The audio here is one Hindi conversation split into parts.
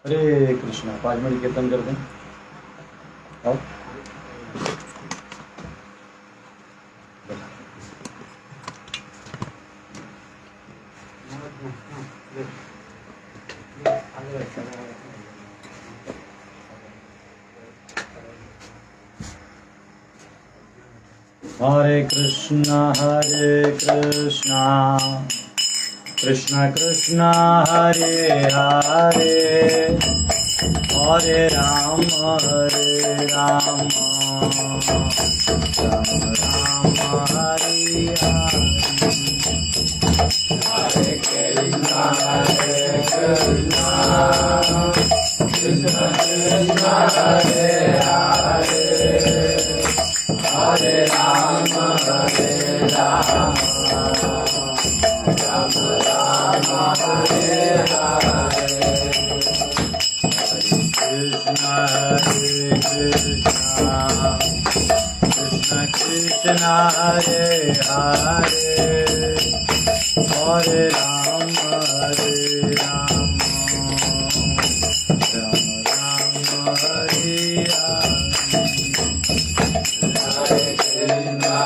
हरे कृष्णा। 5 मिनट कीर्तन कर दें। आओ। हरे कृष्णा कृष्णा कृष्णा हरे हरे, हरे राम राम राम हरे हरे। हरे कृष्णा कृष्णा कृष्णा हरे हरे, हरे राम राम राम हरे हरे। कृष्णा कृष्णा कृष्णा हरे हरे, हरे राम राम राम हरे हरे। हरे कृष्णा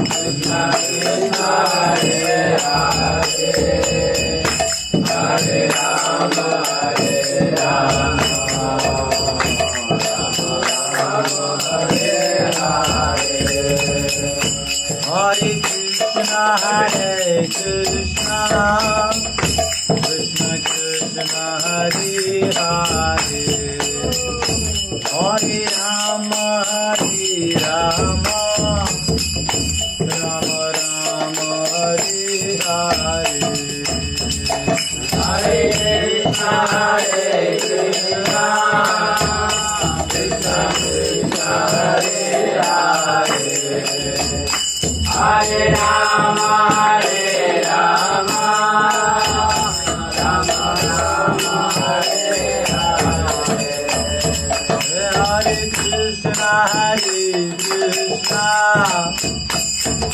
कृष्णा कृष्णा हरे हरे, हरे राम राम राम हरे हरे। हरे कृष्णा कृष्णा कृष्णा हरे हरे, हरे राम राम राम हरे हरे। हरे कृष्णा कृष्णा कृष्णा हरे हरे, हरे राम राम राम हरे हरे। हरे कृष्णा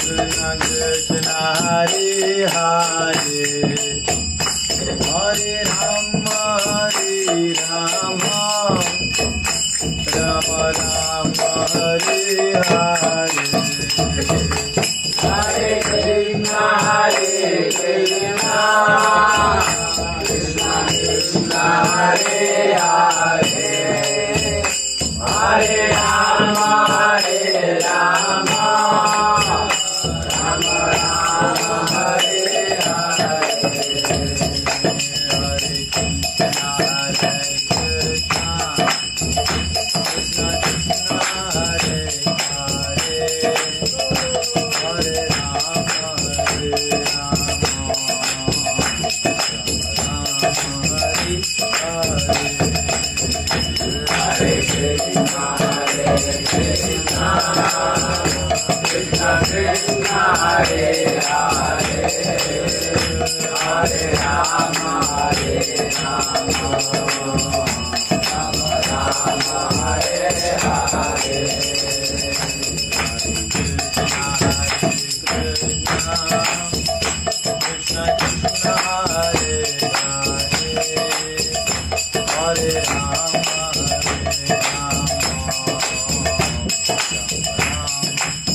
कृष्णा कृष्णा हरे हरे, हरे राम राम राम हरे हरे। हरे कृष्णा कृष्णा कृष्णा हरे हरे, हरे राम राम राम हरे हरे। हरे कृष्णा कृष्णा कृष्णा हरे हरे, हरे राम राम हरे हरे। हरे कृष्णा कृष्णा कृष्णा हरे हरे, हरे राम राम राम हरे हरे। कृष्णा कृष्णा हरे हरे, हरे राम राम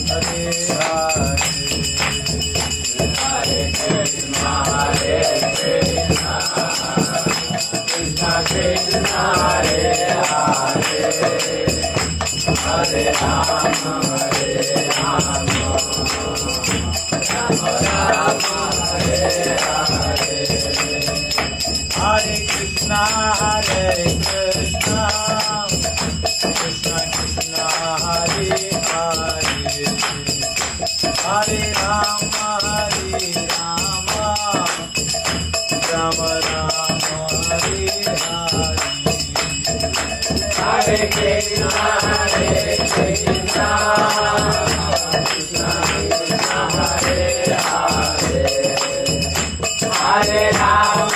हरे हरे। हरे कृष्णा कृष्णा कृष्णा हरे हरे, हरे राम राम राम हरे हरे। हरे कृष्णा कृष्णा कृष्णा हरे हरे, हरे राम राम राम हरे हरे। हरे कृष्णा कृष्णा कृष्णा हरे हरे, हरे राम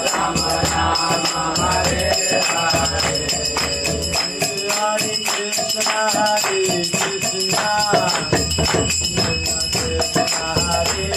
राम राम हरे हरे। हरे कृष्णा कृष्णा कृष्णा हरे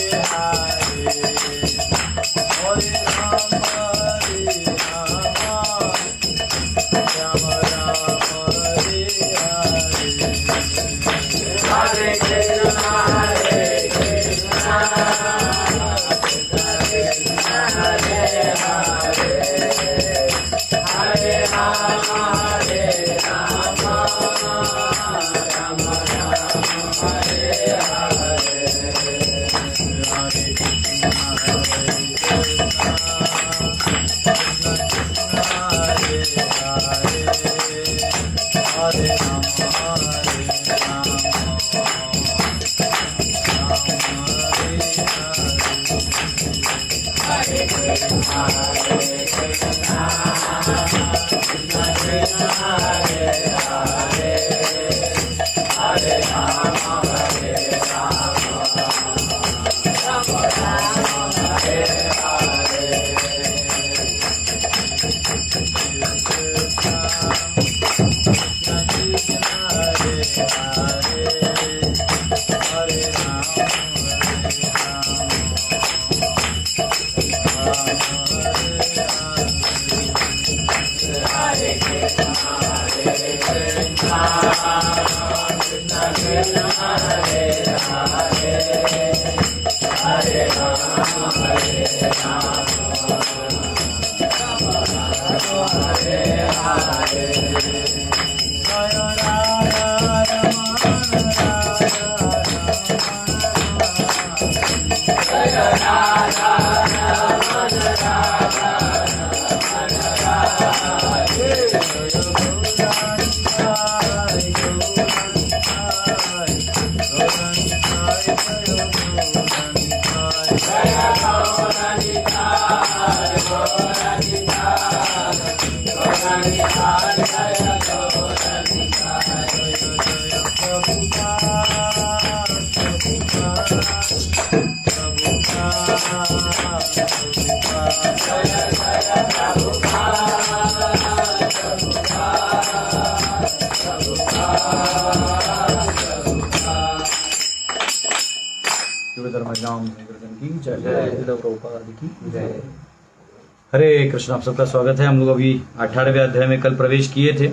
हरे कृष्ण। आप सबका स्वागत है। हम लोग अभी 18वें अध्याय में कल प्रवेश किए थे,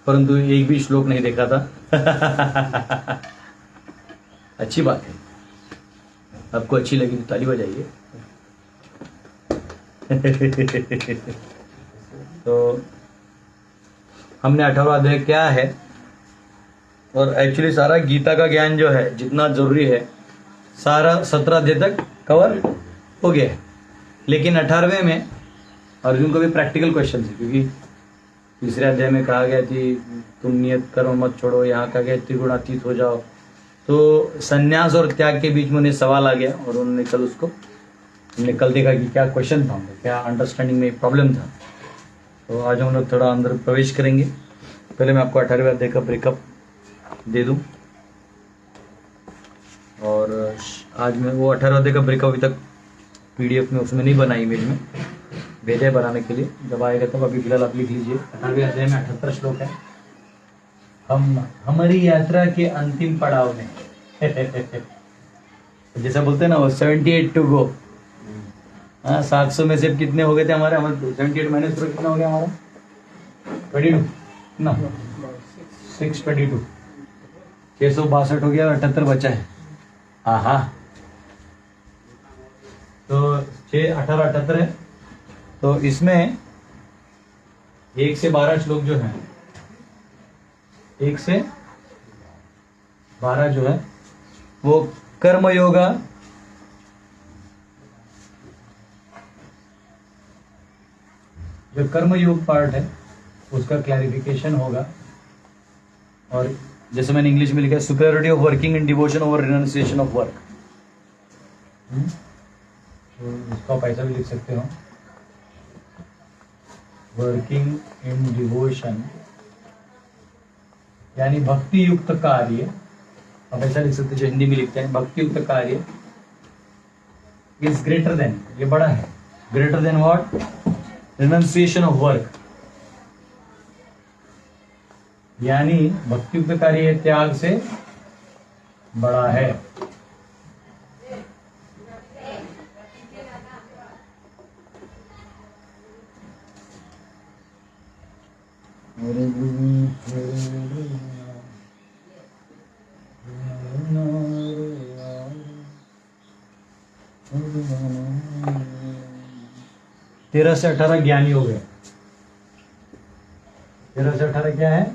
परंतु एक भी श्लोक नहीं देखा था। अच्छी बात है, आपको अच्छी लगी तो ताली बजाइए। तो हमने 18वां अध्याय क्या है, और एक्चुअली सारा गीता का ज्ञान जो है जितना जरूरी है सारा 17 अध्याय तक कवर हो गया है। लेकिन 18वें में अर्जुन को भी प्रैक्टिकल क्वेश्चन है, क्योंकि तीसरे अध्याय में कहा गया कि तुम नियत कर्म मत छोड़ो, यहाँ कहा गया त्रिगुणातीत हो जाओ। तो संन्यास और त्याग के बीच में उन्हें सवाल आ गया, और उन्होंने कल उसको हमने कल देखा कि क्या क्वेश्चन था, क्या अंडरस्टैंडिंग में प्रॉब्लम था। तो आज हम लोग थोड़ा अंदर प्रवेश करेंगे। पहले मैं आपको 18वें अध्याय का ब्रेकअप दे दूं, और आज मैं वो 18वें अध्याय का ब्रेकअप अभी तक PDF में उसमें नहीं बना, इमेज में भेजा बनाने के लिए, जब आएगा तब। अभी फिलहाल आप लिख लीजिए 18वें अध्याय में 78 श्लोक है। हम हमारी यात्रा के अंतिम पड़ाव में जैसा बोलते हैं ना, वो 78 टू गो। हाँ, 700 में से कितने हो गए थे हमारे 78 माइनस कितना हो गया हमारा 22 ना 622 662 हो गया, 78 बचा है। हाँ, तो 18 78 है। तो इसमें 1 से 12 श्लोक जो है, 1 से 12 जो है वो कर्म योगा जो कर्म योग पार्ट है उसका क्लैरिफिकेशन होगा। और जैसे मैंने इंग्लिश में लिखा है, superiority of working in devotion over renunciation of work. तो इसको आप ऐसा भी लिख सकते हो, वर्किंग इन डिवोशन यानी भक्ति युक्त कार्य। आप ऐसा लिख सकते हैं, जो हिंदी में लिखते हैं, भक्ति युक्त कार्य इज ग्रेटर देन, ये बड़ा है, greater than what, renunciation of work. यानी भक्ति युक्त कार्य त्याग से बड़ा है। तेरह से 18 ज्ञान योग है। 13 से 18 क्या है?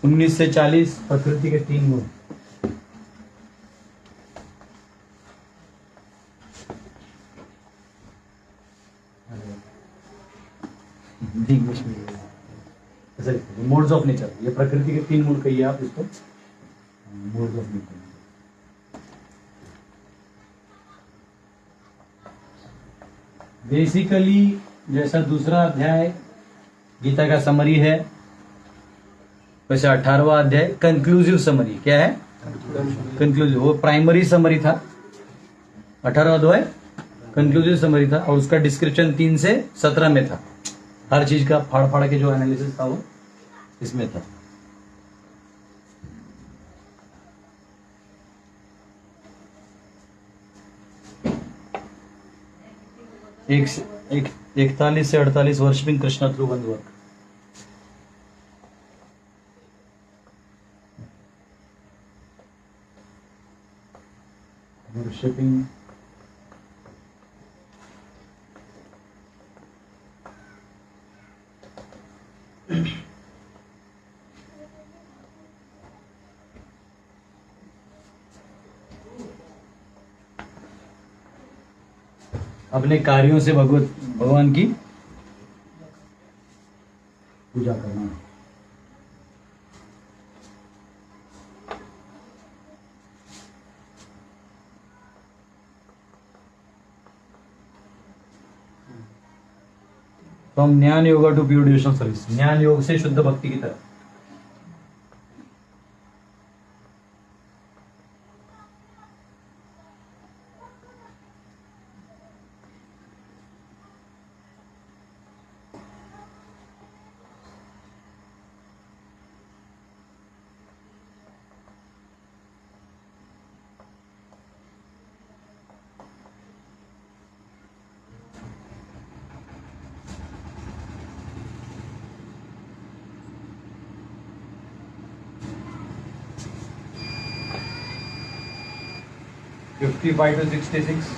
19 से 40 प्रकृति के 3 गुण। मोड्स ऑफ नेचर, ये प्रकृति के 3 गुण कहिए आप इसको, मोड्स ऑफ नेचर। बेसिकली जैसा दूसरा अध्याय गीता का समरी है, वैसे 18वां अध्याय कंक्लूसिव समरी। क्या है? कंक्लूसिव। वो प्राइमरी समरी था, 18वां अध्याय कंक्लूसिव समरी था, और उसका डिस्क्रिप्शन 3 से 17 में था। हर चीज का फाड़ फाड़ के जो एनालिसिस था वो इसमें था। एक 41 से 48 वर्षिपिंग कृष्णा थ्रू बंद वर्क। वर्शिपिंग अपने कार्यों से भगवान की पूजा करना। From Jnana yoga to pure devotional service, ज्ञान योग से शुद्ध भक्ति की तरफ। Fifty 55 to 66,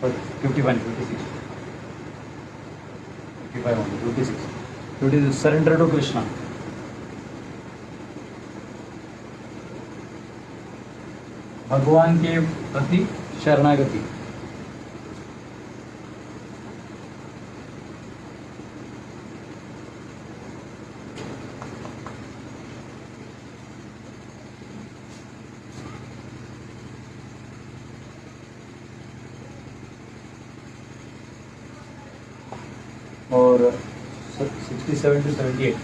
or 51 56, 55 only, 56. So it is surrender to Krishna. भगवान के प्रति शरणागति। और 67 to 78,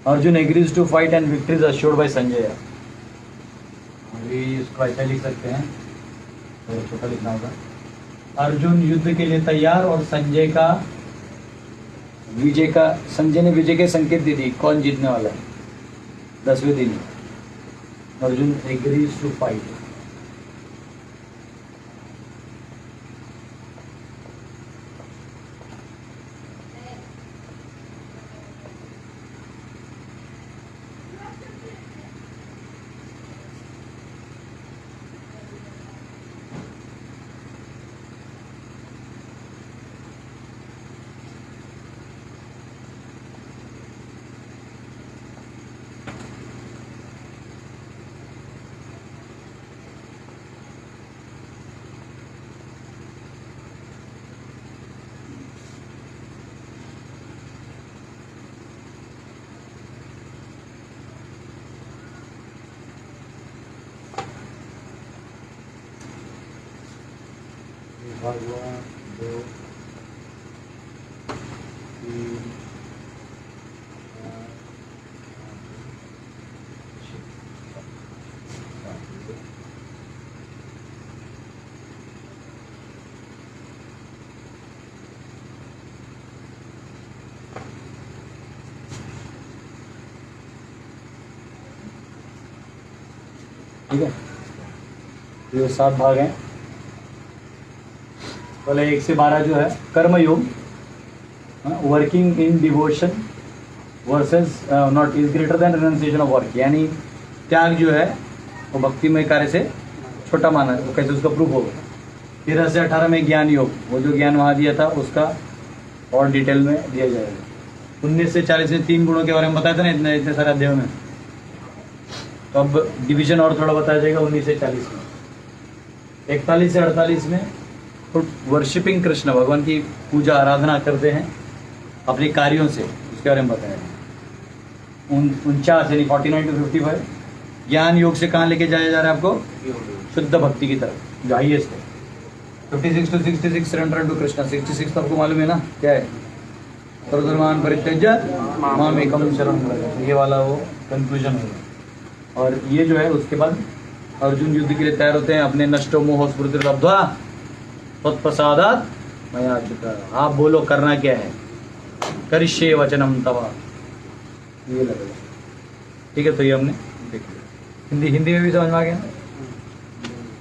Arjun agrees to fight and victory is assured by Sanjay. अभी इसको ऐसा लिख सकते हैं, तो छोटा लिखना होगा। अर्जुन युद्ध के लिए तैयार और संजय ने विजय के संकेत दे दी। कौन जीतने वाला है? 10वें दिन अर्जुन एग्रीज टू फाइट। भगवान 2 3 4 ठीक है। ये 7 भाग हैं। पहले 1 से 12 जो है कर्मयोग, working in devotion versus not is greater than renunciation of work, यानी त्याग जो है वो भक्तिमय कार्य से छोटा माना है, तो कैसे उसका प्रूफ होगा। 13 से 18 में ज्ञान योग, वो जो ज्ञान वहाँ दिया था उसका और डिटेल में दिया जाएगा। 19 से 40 में 3 गुणों के बारे में बताया था ना इतने सारे अध्यायों में, तो अब डिवीजन और थोड़ा बताया जाएगा 19 से 40 में। 41 से 48 में तो वर्शिपिंग कृष्ण, भगवान की पूजा आराधना करते हैं अपने कार्यों से, उसके बारे में बताया। 49 यानी 49 to 55 ज्ञान योग से कहाँ लेके जाया जा रहा है आपको, शुद्ध भक्ति की तरफ जो हाईएस्ट है। 56 to 66 सरेंडर टू कृष्णा। 66 तो आपको मालूम है ना क्या है, सर्वधर्मान परित्यज्य माम एकम शरणं व्रज, ये वाला वो कंक्लूजन होगा। और ये जो है उसके बाद अर्जुन युद्ध के लिए तैयार होते हैं, अपने नष्टो मोह स्मृति लब्ध्वा तत्प्रसादात् मया चिता। आप बोलो करना क्या है, करिष्ये वचनम तवा, ये लगेगा। ठीक है, तो ये हमने देख लिया। हिंदी में भी समझ में आ गया ना।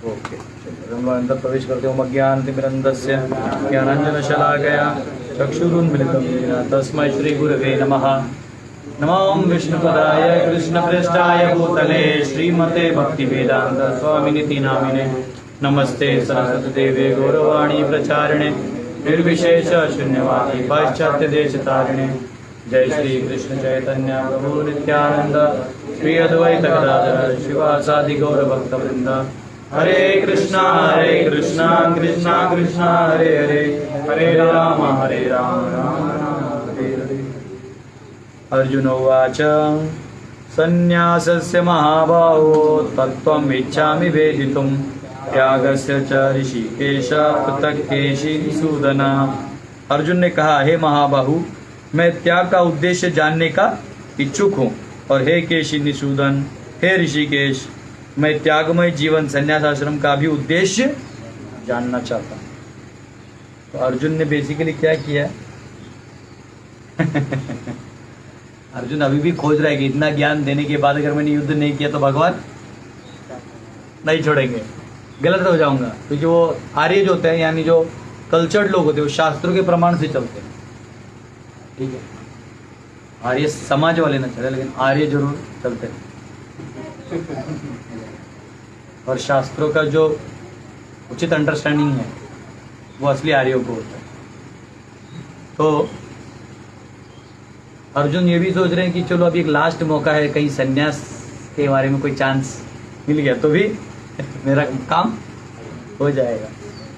ओके, चलिए अंदर प्रवेश करते हो। अज्ञानतिमिरन्धस्य ज्ञानाञ्जनशलाकया चक्षुरुन्मिलितं येन तस्मै श्रीगुरवे नमः। नमो विष्णुपदाय कृष्णप्रेष्ठाय भूतले श्रीमते भक्तिवेदान्त स्वामिनिति नामिने। नमस्ते सरस्वतीदेवे गौरवाणी प्रचारिणे निर्विशेष शून्यवादी पाश्चात्य देशतारिणे। जय श्री कृष्ण चैतन्य प्रभु नित्यानंद श्री अद्वैत गदाधर शिवासादि गौर भक्त वृंद। हरे कृष्णा कृष्णा कृष्णा हरे हरे, हरे राम राम राम हरे हरे। अर्जुन उवाच संन्यासस्य महाबाहो तत्त्वम् इच्छामि वेदितुं त्यागस्य च ऋषिकेश पृथक् केशिसूदन। अर्जुन ने कहा, हे महाबाहु, मैं त्याग का उद्देश्य जानने का इच्छुक हूँ, और हे केशी निषूदन, हे ऋषिकेश, मैं त्यागमय जीवन संन्यास आश्रम का भी उद्देश्य जानना चाहता हूँ। तो अर्जुन ने बेसिकली क्या किया अर्जुन अभी भी खोज रहा है कि इतना ज्ञान देने के बाद अगर मैंने युद्ध नहीं किया तो भगवान नहीं छोड़ेंगे, गलत हो जाऊंगा। क्योंकि वो आर्य जो होते हैं, यानी जो कल्चर्ड लोग होते हैं, वो शास्त्रों के प्रमाण से चलते हैं। ठीक है, आर्य समाज वाले ना चले, लेकिन आर्य जरूर चलते हैं। और शास्त्रों का जो उचित अंडरस्टैंडिंग है वो असली आर्यों को होता है। तो अर्जुन ये भी सोच रहे हैं कि चलो अभी एक लास्ट मौका है, कहीं संन्यास के बारे में कोई चांस मिल गया तो भी मेरा काम हो जाएगा।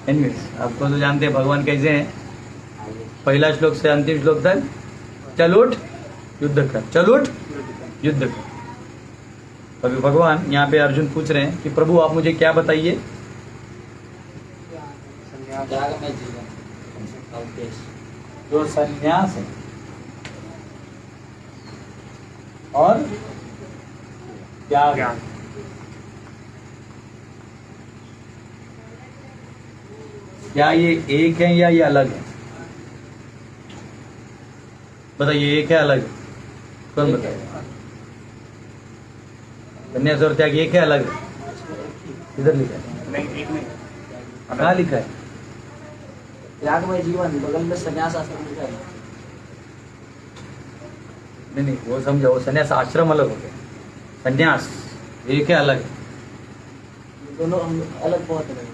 एनीवेज, आपको तो जानते हैं भगवान कैसे हैं। पहला श्लोक से अंतिम श्लोक तक चल उठ युद्ध कर, चल उठ युद्ध कर। अभी भगवान यहाँ पे अर्जुन पूछ रहे हैं कि प्रभु आप मुझे क्या बताइए, जो संन्यास है और त्याग, क्या ये एक है या ये अलग है? बताइए, एक है अलग है? कौन बताएगा? संन्यास और त्याग एक है अलग है? इधर लिखा है, नहीं एक नहीं, कहाँ लिखा है? त्यागमय जीवन बगल में संन्यास आश्रम लिखा है। नहीं, वो समझो, वो संन्यास आश्रम अलग हो गया, संन्यास एक है अलग है। दोनों अलग बहुत अलग।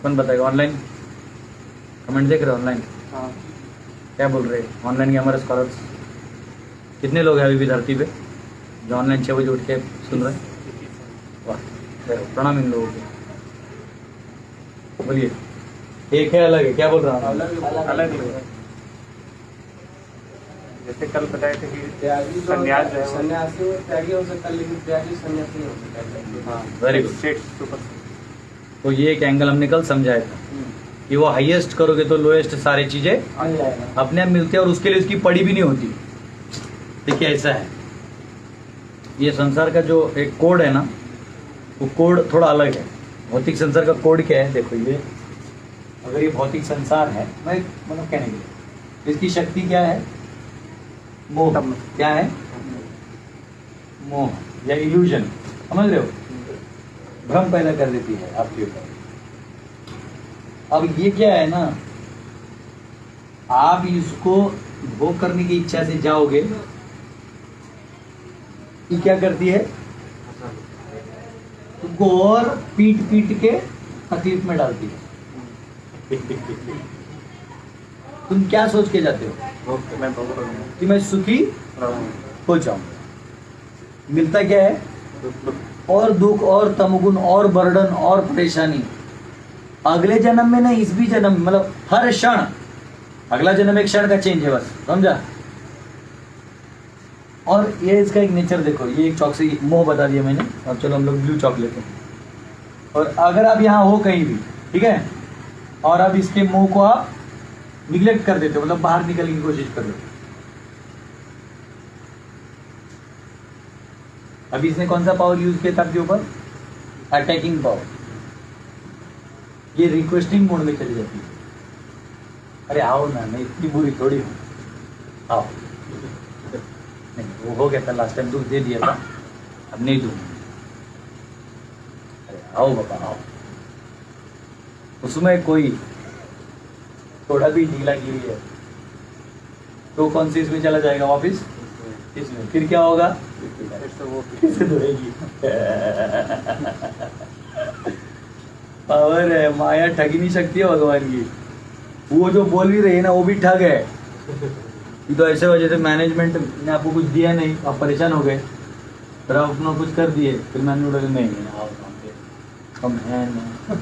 कौन बताएगा? ऑनलाइन कमेंट देख रहे हो? ऑनलाइन हाँ, क्या बोल रहे हैं ऑनलाइन के हमारे स्कॉलर्स? कितने लोग हैं अभी भी धरती पे जो ऑनलाइन 6 बजे उठ के सुन रहे हैं? वाह, प्रणाम इन लोगों को। बोलिए, एक है अलग है? क्या बोल रहा हूँ? अलग है। जैसे कल बताए थे कि संन्यास जो है सन्यासी त्यागी हो सकता है, लेकिन त्यागी सन्यासी नहीं हो सकता। हाँ, वेरी गुड। State super. तो ये एक एंगल हमने कल समझाया था कि वो हाईएस्ट करोगे तो लोएस्ट सारी चीजें मिल जाएगा। अपने आप मिलती है, और उसके लिए उसकी पड़ी भी नहीं होती। देखिए ऐसा है, ये संसार का जो एक कोड है ना, वो कोड थोड़ा अलग है। भौतिक संसार का कोड क्या है? देखो, ये अगर ये भौतिक संसार है, मैं मतलब कहने के लिए इसकी शक्ति क्या है? मोह। क्या है? मोह। या इल्यूजन, समझ रहे हो, भ्रम पैदा कर देती है आपके ऊपर। अब ये क्या है ना, आप इसको भोग करने की इच्छा से जाओगे, ये क्या करती है, तुमको और पीट पीट के तकलीफ में डालती है। तुम क्या सोच के जाते हो मैं भोग रहूंगा, कि मैं सुखी हो जाऊं, मिलता क्या है, और दुख और तमगुण और बर्डन और परेशानी। अगले जन्म में नहीं, इस भी जन्म में, मतलब हर क्षण, अगला जन्म एक क्षण का चेंज है बस, समझा। और ये इसका एक नेचर देखो, ये एक चौक से मोह बता दिया मैंने। अब चलो हम लोग ब्लू चौक लेते हैं। और अगर आप यहाँ हो कहीं भी, ठीक है, और अब इसके मोह को आप निगलेक्ट कर देते हो, मतलब बाहर निकलने की कोशिश कर रहे हो। अभी इसने कौन सा पावर यूज किया था आपके ऊपर, अटैकिंग पावर। ये रिक्वेस्टिंग मोड में चली जाती है, अरे आओ ना, मैं इतनी बुरी थोड़ी हूँ, आओ। नहीं, वो हो गया था लास्ट टाइम, दुख दे दिया था, अब नहीं दूंगा, अरे आओ बाबा आओ। उसमें कोई थोड़ा भी ढीला गिरी है तो कौन सी इसमें चला जाएगा वापिस, इसमें। फिर क्या होगा, फिर से वो फिर से धोएगी। पावर है, माया ठग ही नहीं सकती है भगवान की। वो जो बोल भी रही है ना, वो भी ठग है। तो ऐसे वजह से मैनेजमेंट ने आपको कुछ दिया नहीं, आप परेशान हो गए, फिर आप अपना कुछ कर दिए, फिर मैंने बोला नहीं आओ हम हैं ना।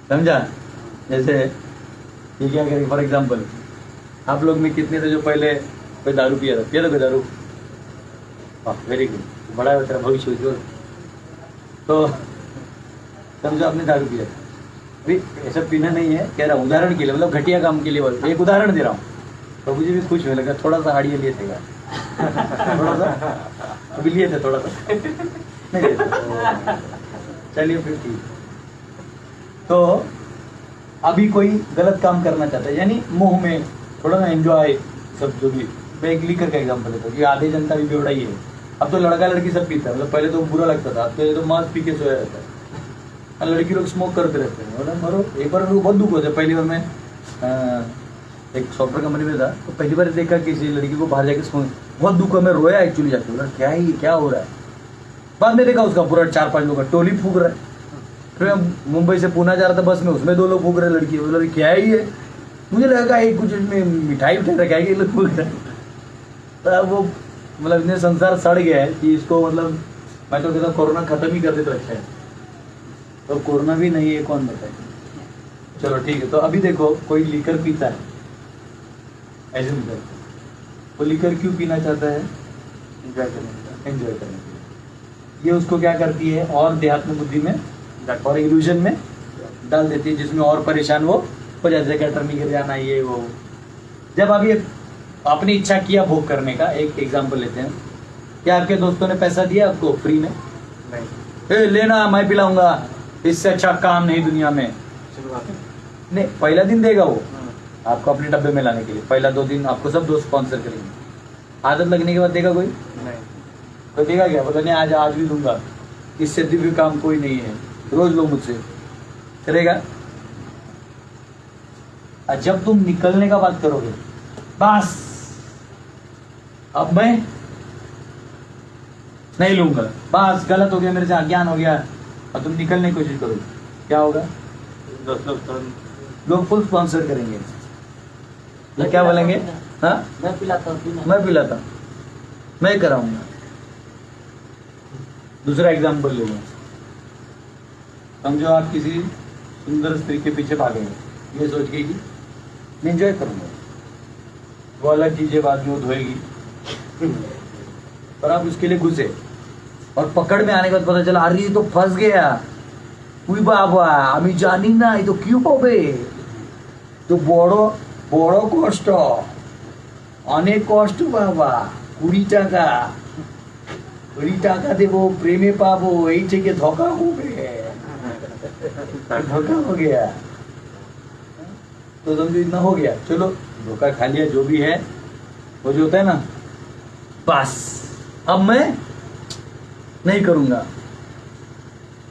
समझा। जैसे ये क्या करेंगे, फॉर एग्जाम्पल आप लोग में कितने थे जो पहले कोई दारू पिया था कोई दारू, वेरी गुड, बड़ा है तेरा भविष्य उज्ज्वल। तो समझो आपने दारू पिया था, अभी ऐसा पीना नहीं है, कह रहा हूँ उदाहरण के लिए, मतलब घटिया काम के लिए बोल, एक उदाहरण दे रहा हूँ। तो मुझे भी खुश होने लगा, थोड़ा सा हाड़िया लिए थे थोड़ा सा, अभी लिए थे थोड़ा सा नहीं लिए थे। चलिए फिर ठीक। तो अभी कोई गलत काम करना चाहता है, यानी मोह में थोड़ा ना एंजॉय, सब जो भी। मैं एक लीकर का एग्जांपल देता हूँ कि आधे जनता भी बेवड़ा ही है। अब तो लड़का लड़की सब पीता है, मतलब पहले तो बुरा लगता था, अब तो मांस पी के सोया रहता है। लड़की लोग स्मोक करते रहते हैं, बोला मरो। एक बार बहुत दुख होता है। पहली बार मैं एक सॉफ्टवेयर कंपनी में था, तो पहली बार देखा किसी लड़की को बाहर जाके स्मोक, बहुत दुख हुआ, मैं रोया एक्चुअली जाके, बोला क्या ही क्या हो रहा है। बाद में देखा उसका पूरा 4-5 लोग का टोली फूक रहा है। फिर मैं मुंबई से पुणे जा रहा था बस में, उसमें 2 लोग फूक रहे लड़की, बोला क्या ही है। मुझे लगा एक कुछ इसमें मिठाई उठाई रखा है कि लोग फूक रहे। तो वो मतलब इतने संसार सड़ गया है कि इसको, मतलब मैं तो कहता कोरोना खत्म ही कर दे तो अच्छा है। तो कोरोना भी नहीं है, कौन बताए। चलो ठीक है। तो अभी देखो कोई लीकर पीता है, ऐसे नहीं करता, वो लीकर क्यों पीना चाहता है, एंजॉय करने एंजॉय करने के लिए। ये उसको क्या करती है, और देहात्म बुद्धि में और इल्यूजन में डाल देती है, जिसमें और परेशान वो हो जाते हैं, गटर में गिर जाना, ये वो। जब अभी आपने इच्छा किया भोग करने का, एक एग्जाम्पल लेते हैं, क्या आपके दोस्तों ने पैसा दिया आपको फ्री में, नहीं, लेना मैं पिलाऊंगा, इससे अच्छा काम नहीं दुनिया में। शुरुआत नहीं, पहला दिन देगा वो आपको अपने डब्बे में लाने के लिए, पहला 2 दिन आपको सब दोस्त स्पॉन्सर करेंगे। आदत लगने के बाद देगा कोई, नहीं, तो देगा क्या, पता नहीं आज भी दूंगा, इससे दिव्य काम कोई नहीं है, रोज लो मुझसे, करेगा। और जब तुम निकलने का बात करोगे, बस अब मैं नहीं लूंगा, बस गलत हो गया मेरे से, अज्ञान हो गया, और तुम निकलने की कोशिश करोगे, क्या होगा, दोस्त लोग तुरंत लोग फुल स्पॉन्सर करेंगे। तो क्या बोलेंगे, हाँ मैं पिलाता हूँ, पीना। मैं पिलाता हूँ, मैं कराऊंगा। दूसरा एग्जाम्पल ले लो, समझो आप किसी सुंदर स्त्री के पीछे भागे, ये सोच के कि मैं एंजॉय करूंगा, वो अलग चीज है, बाद में वो धोएगी, पर आप उसके लिए घुसे, और पकड़ में आने के बाद पता चला अरे ये तो फंस गया, उई बाबा আমি জানি না ये तो क्यों হবে, तो বড় বড় কষ্ট, অনেক কষ্ট বাবা, 20 টাকা 20 টাকা দেবো, প্রেমে পাবো, এই থেকে ধোকা হবে, धोखा हो गया। तो समझो इतना हो गया, चलो धोखा खा लिया, जो भी है वो जो होता है ना बस अब मैं नहीं करूंगा।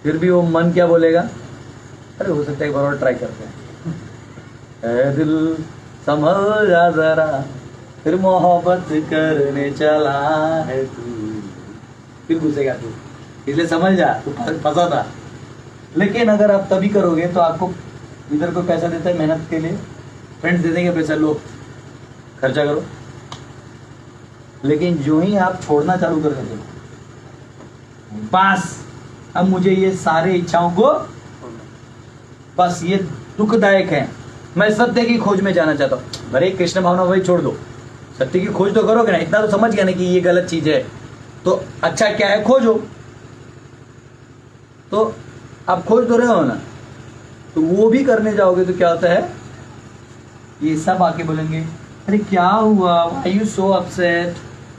फिर भी वो मन क्या बोलेगा, अरे हो सकता है एक बार और ट्राई करते हैं। ए दिल संभल जा जरा, फिर मोहब्बत करने चला है तू, फिर घुसेगा तू, इसलिए समझ जा तू फंसा था। लेकिन अगर आप तभी करोगे तो आपको इधर कोई पैसा देता है मेहनत के लिए, फ्रेंड्स दे देंगे पैसा, लो खर्चा करो। लेकिन जो ही आप छोड़ना चालू कर देते हो, बस अब मुझे ये सारे इच्छाओं को, बस ये दुखदायक है, मैं सत्य की खोज में जाना चाहता हूँ। अरे कृष्ण भावना भाई छोड़ दो, सत्य की खोज तो करोगे ना, इतना तो समझ गया ना कि ये गलत चीज है, तो अच्छा क्या है खोजो। तो आप खोज तो रहे हो ना, तो वो भी करने जाओगे तो क्या होता है, ये सब आके बोलेंगे अरे क्या हुआ, why you so upset,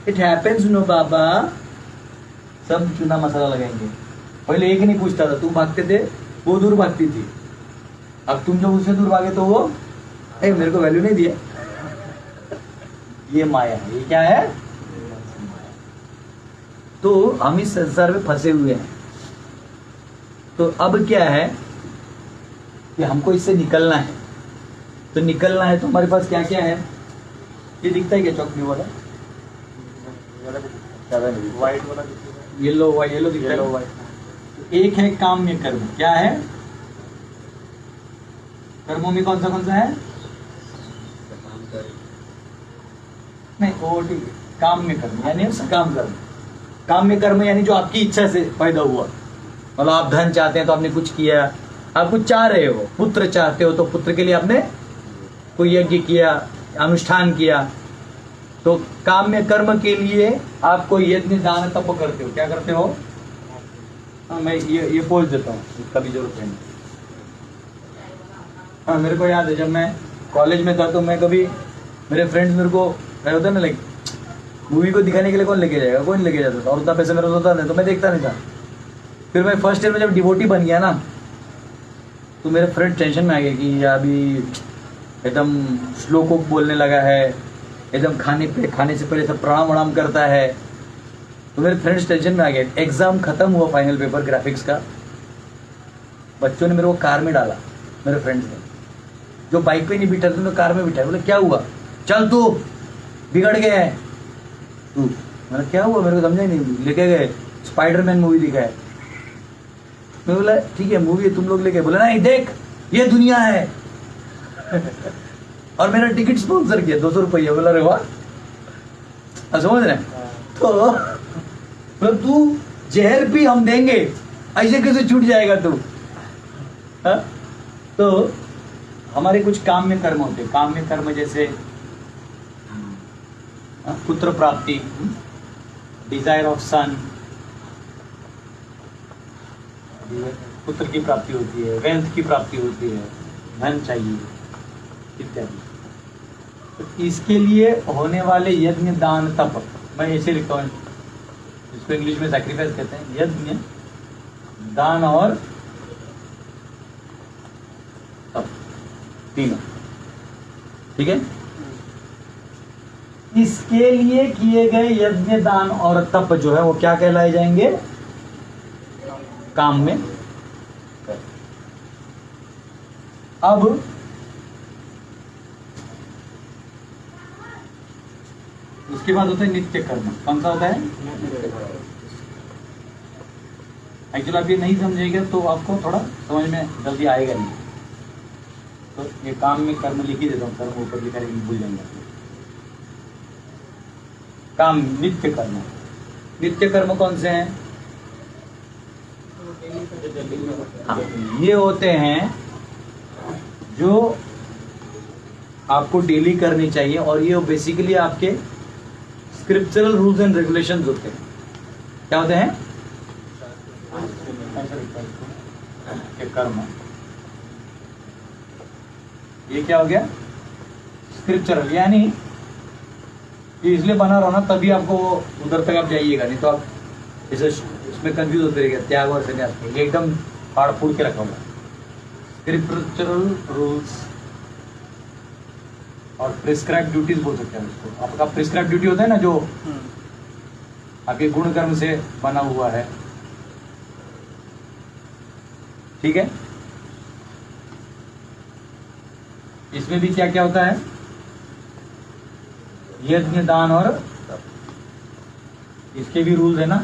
it happens no बाबा, सब चूना मसाला लगाएंगे। पहले एक नहीं पूछता था, तुम भागते थे वो दूर भागती थी, अब तुम जब उससे दूर भागे तो वो मेरे को वैल्यू नहीं दिया। ये माया है, ये क्या है, तो हम इस संसार में फंसे हुए हैं। तो अब क्या है कि हमको इससे निकलना है, तो निकलना है तो हमारे पास क्या क्या है, ये दिखता है क्या चौकनी वाला, वाइट वाला दिखेगा, येलो वाइट, येलो दिखता येलो है। वाइट। एक है काम में कर्म, क्या है, कर्मों में कौन सा है, नहीं वो ठीक है, काम में कर्म यानी सकाम कर्म। काम में कर्म यानी जो आपकी इच्छा से पैदा हुआ, मतलब आप धन चाहते हैं तो आपने कुछ किया, आप कुछ चाह रहे हो, पुत्र चाहते हो तो पुत्र के लिए आपने कोई यज्ञ किया, अनुष्ठान किया। तो काम में कर्म के लिए आप कोई यज्ञ दान तप करते हो, क्या करते हो, हाँ मैं ये पोज देता हूँ, इसका भी जरूरत है। हाँ मेरे को याद है जब मैं कॉलेज में था तो मैं कभी, मेरे फ्रेंड्स मेरे को क्या होता है ना, लाइक मूवी को दिखाने के लिए कौन लेके जाएगा, कोई नहीं लेके जाता था, और उतना पैसे मेरे पास होता नहीं तो मैं देखता नहीं था। फिर मैं फर्स्ट ईयर में जब डिवोटी बन गया ना, तो मेरे फ्रेंड टेंशन में आ गए कि अभी एकदम स्लो को बोलने लगा है, एकदम खाने से पहले सब प्रणाम वणाम करता है। तो मेरे फ्रेंड्स टेंशन में आ गए। एग्जाम खत्म हुआ, फाइनल पेपर ग्राफिक्स का, बच्चों ने मेरे को कार में डाला, मेरे फ्रेंड्स ने, जो बाइक पे नहीं बिठाते तो कार में बिठाया। बोले क्या हुआ, चल तू बिगड़ गया है तू। मैंने क्या हुआ, मेरे को समझा ही नहीं। लेके गए, स्पाइडरमैन मूवी दिखाया। मैं बोला ठीक है मूवी है, तुम लोग लेके, बोला नहीं देख ये दुनिया है और मेरा टिकट स्पॉन्सर किया 200 रुपये। बोला रे वाह, समझ रहे, तो तू जहर भी हम देंगे, ऐसे कैसे छूट जाएगा तू। तो हमारे कुछ काम में कर्म होते हैं, काम में कर्म जैसे पुत्र प्राप्ति, डिजायर ऑफ सन, पुत्र की प्राप्ति होती है, वेल्थ की प्राप्ति होती है, धन चाहिए इत्यादि। तो इसके लिए होने वाले यज्ञ दान तप, मैं ऐसे लिखता हूँ, इसको इंग्लिश में सैक्रिफाइस कहते हैं, यज्ञ दान और तप, तीनों, ठीक है। इसके लिए किए गए यज्ञ दान और तप जो है वो क्या कहलाए जाएंगे, काम में। अब उसके बाद होता है नित्य कर्म। कौन सा होता है, एक्चुअली आप ये नहीं समझेंगे तो आपको थोड़ा समझ में जल्दी आएगा नहीं। तो ये काम में कर्म लिख ही देता हूँ, कर्म ऊपर लिखा है, भूल जाएंगे। काम नित्य कर्म, नित्य कर्म कौन से हैं, हाँ, ये होते हैं जो आपको डेली करनी चाहिए, और ये बेसिकली आपके स्क्रिप्चरल रूल्स एंड रेगुलेशंस होते हैं। क्या होते हैं, कर्म। ये क्या हो गया, स्क्रिप्चरल, यानी ये इसलिए बना रहा ना, तभी आपको उधर तक आप जाइएगा, नहीं तो आप इसे इसमें कंफ्यूज होते रहेगा। त्याग और संन्यास में ये एकदम फाड़ फूड़ के रखा हुआ। स्क्रिप्चरल रूल्स और प्रिस्क्राइब ड्यूटीज बोल सकते हैं उसको। आपका प्रिस्क्राइब ड्यूटी होता है ना, जो आपके गुण कर्म से बना हुआ है। ठीक है, इसमें भी क्या क्या होता है, यज्ञ दान और इसके भी रूल्स है ना,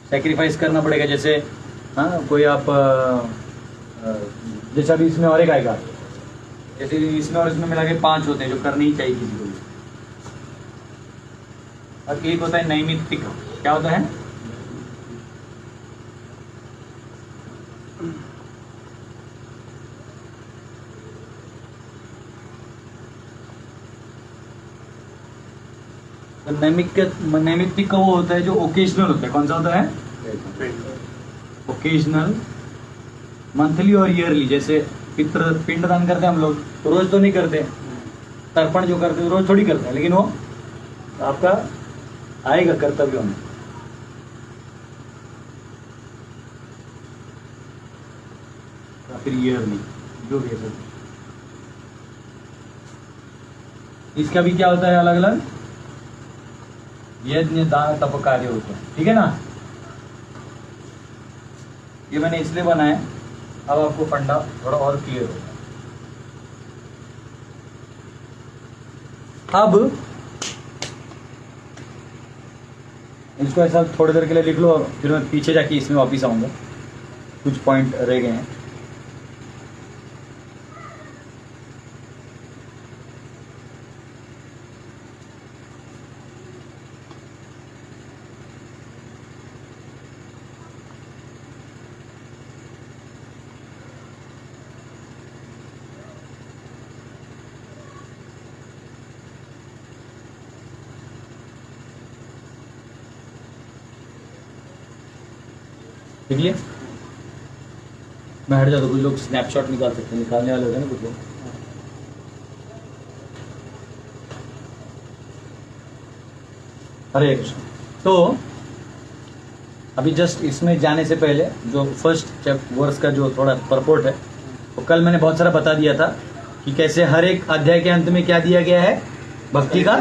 सेक्रीफाइस करना पड़ेगा। जैसे हाँ कोई आप जैसे अभी इसमें और एक आएगा, जैसे इसमें और इसमें मिला के 5 होते हैं जो करने ही चाहिए किसी को भी। और एक होता है नैमित्तिक, क्या होता है, नैमित्तिक का वो होता है जो ओकेजनल होता है। कौन सा होता है, ओकेजनल, मंथली और ईयरली। जैसे पिंडदान करते हैं हम लोग, तो रोज तो नहीं करते, तर्पण जो करते हैं रोज थोड़ी करते हैं, लेकिन वो आपका आएगा कर्तव्यों में। या फिर ईयरली, जो भी है सब। इसका भी क्या होता है, अलग अलग यज्ञ दान तप कार्य होते हैं। ठीक है ना, ये मैंने इसलिए बनाया, अब आपको फंडा थोड़ा और क्लियर होगा। अब इसको ऐसा थोड़ी देर के लिए लिख लो, फिर मैं पीछे जाके इसमें वापिस आऊंगा, कुछ पॉइंट रह गए हैं। देख लिया, मैं हट जाता, कुछ लोग स्नैपशॉट निकाल सकते हैं, निकालने वाले होते हैं ना कुछ लोग। हरे कृष्ण। तो अभी जस्ट इसमें जाने से पहले जो फर्स्ट वर्ष का जो थोड़ा परपोर्ट है, वो कल मैंने बहुत सारा बता दिया था कि कैसे हर एक अध्याय के अंत में क्या दिया गया है, भक्ति का,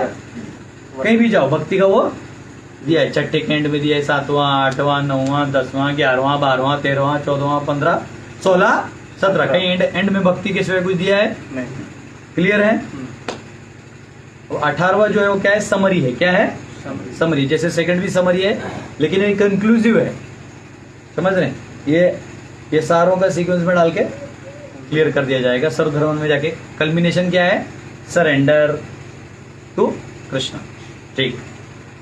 कहीं भी जाओ भक्ति का वो दिया है। छठे के एंड में दिया है, 7वां 8वां 9वां 10वां 11वां 12वां 13वां 14वां 15 16 17, कहीं एंड में भक्ति के सिवाय कुछ दिया है नहीं। क्लियर है। 18वां जो है वो क्या है, समरी है। क्या है, समरी। जैसे सेकंड भी समरी है, लेकिन ये कंक्लूसिव है, समझ रहे हैं, ये सारों का सीक्वेंस में डाल के क्लियर कर दिया जाएगा। सर्वधर्म में जाके कल्मिनेशन क्या है, सरेंडर टू कृष्ण। ठीक,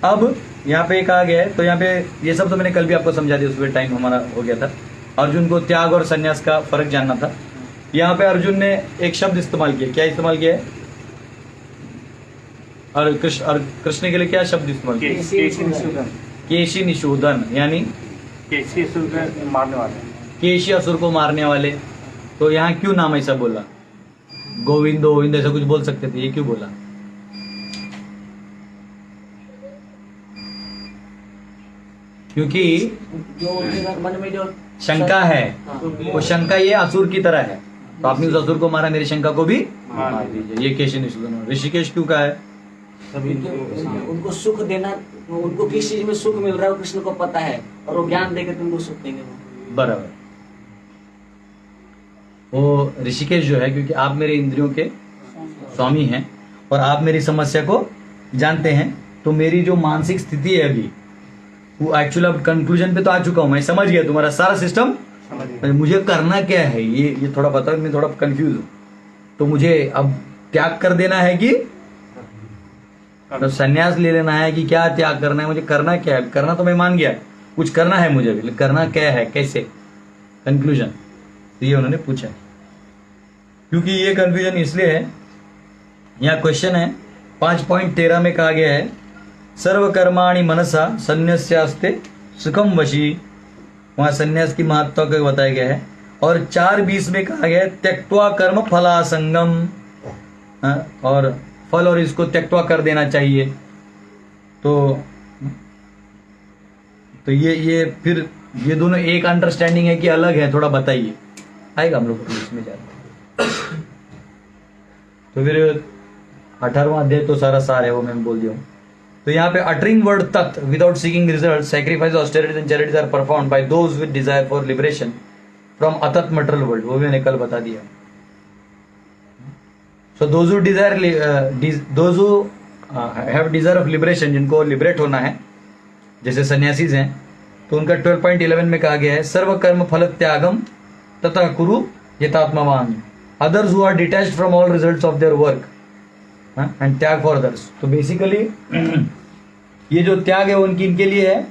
अब यहाँ पे कहा गया है, तो यहाँ पे ये सब तो मैंने कल भी आपको समझा दिया, उसमें टाइम हमारा हो गया था। अर्जुन को त्याग और संन्यास का फर्क जानना था। यहाँ पे अर्जुन ने एक शब्द इस्तेमाल किया, क्या इस्तेमाल किया है, और कृष्ण के लिए क्या शब्द इस्तेमाल किया, केशी निशूदन, यानी केसी असुर को मारने वाले। केशी असुर को मारने वाले। तो यहाँ क्यों नाम ऐसा बोला, गोविंद गोविंद ऐसा कुछ बोल सकते थे, ये क्यों बोला, क्योंकि जो उनके मन में जो शंका है, वो शंका ये असुर की तरह है, तो आपने उस असुर को मारा, मेरी शंका को भी मार दीजिए। ये केशी निशूदन। ऋषिकेश क्यों का है, उनको सुख देना, उनको किस चीज में सुख मिल रहा है वो कृष्ण को पता है, और वो ज्ञान देकर तुमको सुख देंगे वो। बराबर। वो ऋषिकेश जो है, क्योंकि आप मेरे इंद्रियों के स्वामी हैं और आप मेरी समस्या को जानते हैं, तो मेरी जो मानसिक स्थिति है अभी, वो एक्चुअली अब कंक्लूजन पे तो आ चुका हूं, मैं समझ गया तुम्हारा सारा सिस्टम। मुझे करना क्या है, ये थोड़ा बताओ, मैं थोड़ा कंफ्यूज हूं। तो मुझे अब त्याग कर देना है कि तो संन्यास ले लेना है, कि क्या त्याग करना है, मुझे करना क्या है। करना तो मैं मान गया, कुछ करना है मुझे भी, करना क्या है, कैसे, कंक्लूजन, तो ये उन्होंने पूछा। क्योंकि ये कंफ्यूजन इसलिए है, यहाँ क्वेश्चन है 5.13 में कहा गया है, सर्वकर्माणि मनसा संन्यास्ते सुखम वशी, वहां संन्यास की महत्ता को बताया गया है। और 4:20 में कहा गया है, त्यक्त्वा कर्म फलासंगम, और फल और इसको त्यक्त्वा कर देना चाहिए। तो ये फिर ये दोनों एक अंडरस्टैंडिंग है कि अलग है, थोड़ा बताइए, आएगा हम लोग इसमें जाते। तो फिर 18वां अध्याय तो सारा सार है, वो मैं बोल दिया हूँ। तो यहाँ पे अटरिंग वर्ड तत् without seeking result sacrifice austerities and charities are performed by those with desire for liberation from अतत मटेरियल वर्ल्ड, वो भी मैंने कल बता दिया। So those who desire those who have desire of liberation, जिनको लिबरेट होना है, जैसे सन्यासीज हैं, तो उनका 12.11 में कहा गया है सर्व कर्म फल त्यागम तथा कुरु यथात्मवान, others who are detached from all results of their work and त्याग फॉर अदर्स। तो बेसिकली ये जो त्याग है वो उनकी इनके लिए है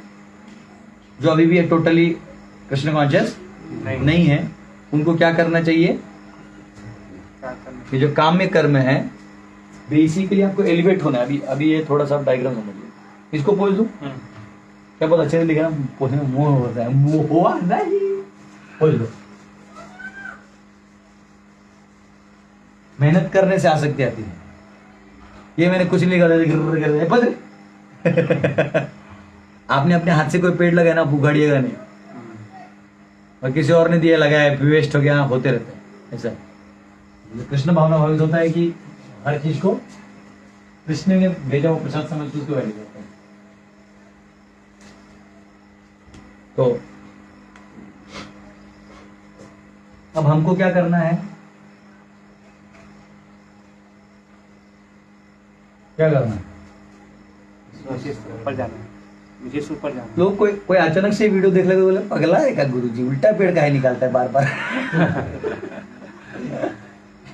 जो अभी भी टोटली कृष्ण कॉन्शियस नहीं है। उनको क्या करना चाहिए? ये जो काम्य कर्म है बेसिकली आपको एलिवेट होना है। अभी ये थोड़ा सा डायग्राम समझिए, इसको पोज दो, क्या बहुत अच्छे से लिखा ना, पोजने में मोह होता है, मोह हुआ नहीं, पोज दो। मेहनत करने से आसक्ति आती है। ये मैंने कुछ नहीं कहा, आपने अपने हाथ से कोई पेड़ लगाया ना, उगाड़िएगा नहीं, और किसी और ने दिया लगाया वेस्ट हो गया, होते रहते हैं ऐसा। कृष्ण भावना भावित होता है कि हर चीज को कृष्ण ने भेजा वो प्रसाद समझ के उसको वैल्यू करते हैं। तो अब हमको क्या करना है? क्या करना है? ऊपर जाना है, मुझे ऊपर जाना है। लोग कोई अचानक से वीडियो देख लेते बोले पगला है क्या गुरुजी, उल्टा पेड़ काहे निकालता है बार बार।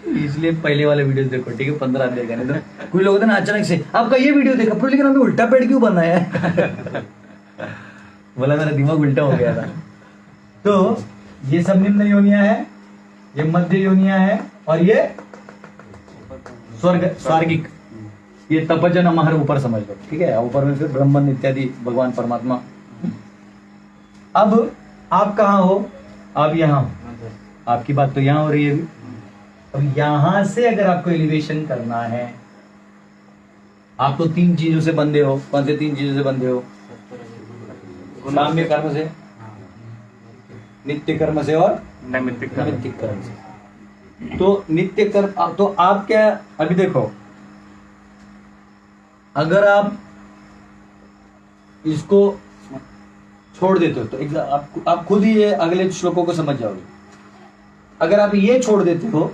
इसलिए पहले वाले वीडियो देखो, ठीक है, 15 आदमी देखा। नहीं तो कोई लोग होते ना अचानक से आपका ये वीडियो देखा पर लेकिन हमने उल्टा पेड़ क्यों बनाया है? बोला मेरा दिमाग उल्टा हो गया था। तो ये सब निम्न योनियां है, ये मध्य योनियां है, और ये स्वर्गिक, ये तपजन महर ऊपर समझ लो, ठीक है। ऊपर में फिर ब्रह्मन इत्यादि भगवान परमात्मा। अब आप कहाँ हो? आप यहाँ हो। आपकी बात तो यहाँ हो रही है अभी। अब यहां से अगर आपको एलिवेशन करना है, आप तो 3 चीजों से बंधे हो। कौन से 3 चीजों से बंधे हो? काम्य कर्म से, नित्य कर्म से, और नैमित्तिक कर्म से। तो नित्य कर्म, तो आप क्या, अभी देखो, अगर आप इसको छोड़ देते हो तो आप खुद ही ये अगले श्लोकों को समझ जाओगे। अगर आप ये छोड़ देते हो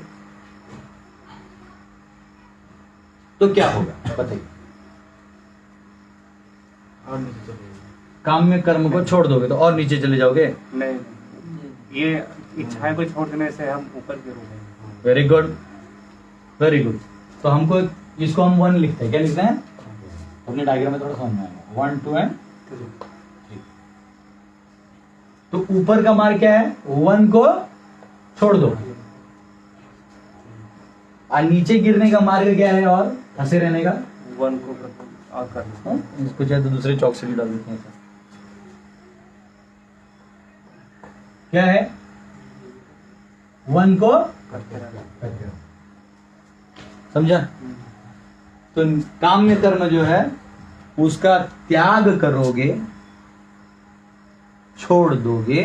तो क्या होगा बताइए? काम्य कर्म को छोड़ दोगे तो और नीचे चले जाओगे। नहीं, ये इच्छाएं को छोड़ देने से हम ऊपर की ओर। Very good, very good. तो हमको इसको हम 1 लिखते हैं। क्या लिखते हैं? अपने डायग्राम में थोड़ा समझ में आएगा। 1 2 एंड 3। तो ऊपर का मार्ग क्या है? 1 को छोड़ दो, और नीचे गिरने का मार्ग क्या है? और हंसे रहने का 1 को और करना। इसको चाहे तो दूसरे चौक से भी डाल देते हैं। क्या है? 1 को करते रहना। समझा? तो काम्य कर्म जो है उसका त्याग करोगे, छोड़ दोगे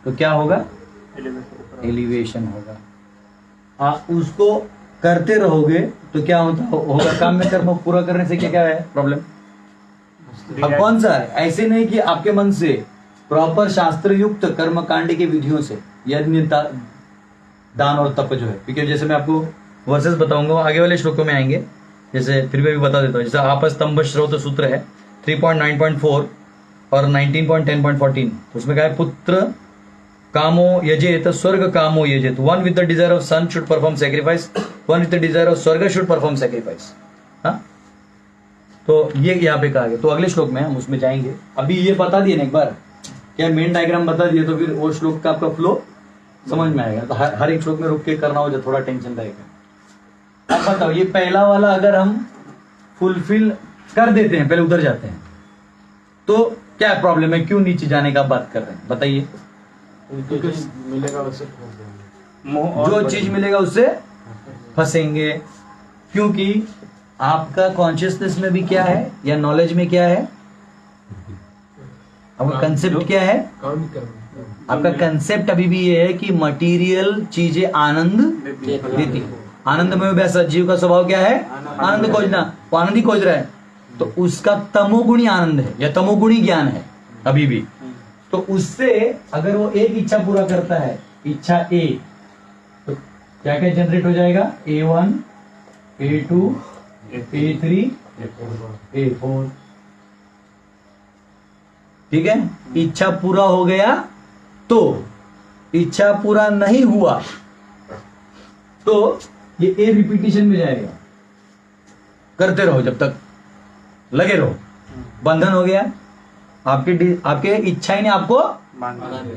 तो क्या होगा? एलिवेशन होगा। उसको करते रहोगे तो क्या होगा? काम्य कर्म पूरा करने से क्या क्या है प्रॉब्लम? अब कौन सा है? ऐसे नहीं कि आपके मन से प्रॉपर शास्त्र युक्त कर्म कांड की विधियों से यज्ञ, दान और तप जो है, क्योंकि जैसे मैं आपको वर्सेस बताऊंगा आगे वाले श्लोकों में आएंगे। जैसे फिर भी बता देता हूँ, जैसे आपस्तंभ श्रोत सूत्र है 3.9.4 और 19.10.14, तो उसमें क्या है? पुत्र कामो यजेत स्वर्ग कामो यजेत, one with the desire of son should perform sacrifice, one with the desire of swarga should perform sacrifice. हाँ, तो ये यहाँ पे कहा गया। तो अगले श्लोक में हम उसमें जाएंगे। अभी ये बता दिए ना एक बार, क्या मेन डायग्राम बता दिए, तो फिर वो श्लोक का आपका फ्लो समझ में आएगा। तो हर एक श्लोक में रुक के करना हो, जो थोड़ा टेंशन रहेगा। अब बताओ, ये पहला वाला अगर हम फुलफिल कर देते हैं, पहले उधर जाते हैं, तो क्या प्रॉब्लम है? क्यों नीचे जाने का बात कर रहे हैं बताइए? मिलेगा उससे जो चीज मिलेगा उससे फंसेंगे, क्योंकि आपका कॉन्शियसनेस में भी क्या है, या नॉलेज में क्या है? आपका कंसेप्ट क्या है? आपका कंसेप्ट अभी भी ये है कि मटेरियल चीजें आनंद देती है। आनंद में वैसा जीव का स्वभाव क्या है? आनंद खोजना। वो आनंद ही खोज रहा है। तो उसका तमोगुणी आनंद है या तमोगुणी ज्ञान है अभी भी। तो उससे अगर वो एक इच्छा पूरा करता है, इच्छा ए, तो क्या क्या जनरेट हो जाएगा? A1, A2, A3, A4। ठीक है, इच्छा पूरा हो गया। तो इच्छा पूरा नहीं हुआ तो ये ए रिपीटिशन में जाएगा। करते रहो जब तक लगे रहो। बंधन हो गया, आपके इच्छाएं ने आपको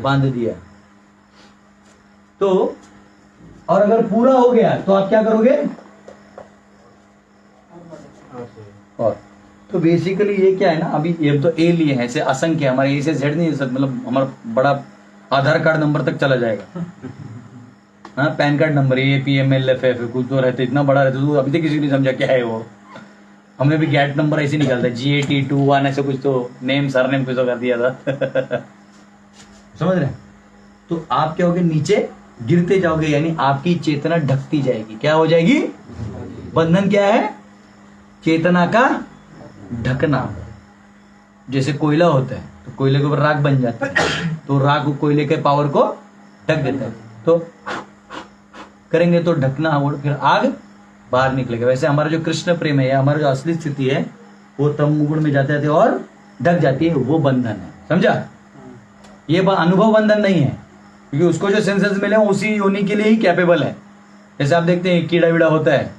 बांध दिया। तो और अगर पूरा हो गया तो आप क्या करोगे? और तो बेसिकली ये क्या है ना, अभी ये तो ए लिए हैं, ऐसे असंख्य, हमारे ए से जेड नहीं, मतलब हमारा बड़ा आधार कार्ड नंबर तक चला जाएगा। हाँ, पैन कार्ड नंबर APMLFF कुछ तो रहते, इतना बड़ा रहता, तो अभी तक किसी ने समझा क्या है वो। हमने भी गैट नंबर ऐसे निकालता है, GAT21 ऐसे कुछ तो नेम सरनेम कुछ तो कर दिया था। समझ रहे? तो आप क्या होगे? नीचे गिरते जाओगे, यानी आपकी चेतना ढकती जाएगी। क्या हो जाएगी? बंधन क्या है? चेतना का ढकना। जैसे कोयला होता है तो कोयले के ऊपर राख बन जाता है, तो राख कोयले के पावर को ढक देता है। तो करेंगे तो ढकना, और फिर आग बाहर निकलेगा। वैसे हमारा जो कृष्ण प्रेम है, हमारा जो असली स्थिति है, वो तम गुण में जाते जाते और ढक जाती है, वो बंधन है। समझा? ये अनुभव बंधन नहीं है, क्योंकि उसको जो सेंसेस मिले उसी योनि के लिए ही कैपेबल है। जैसे आप देखते हैं कीड़ा वीड़ा होता है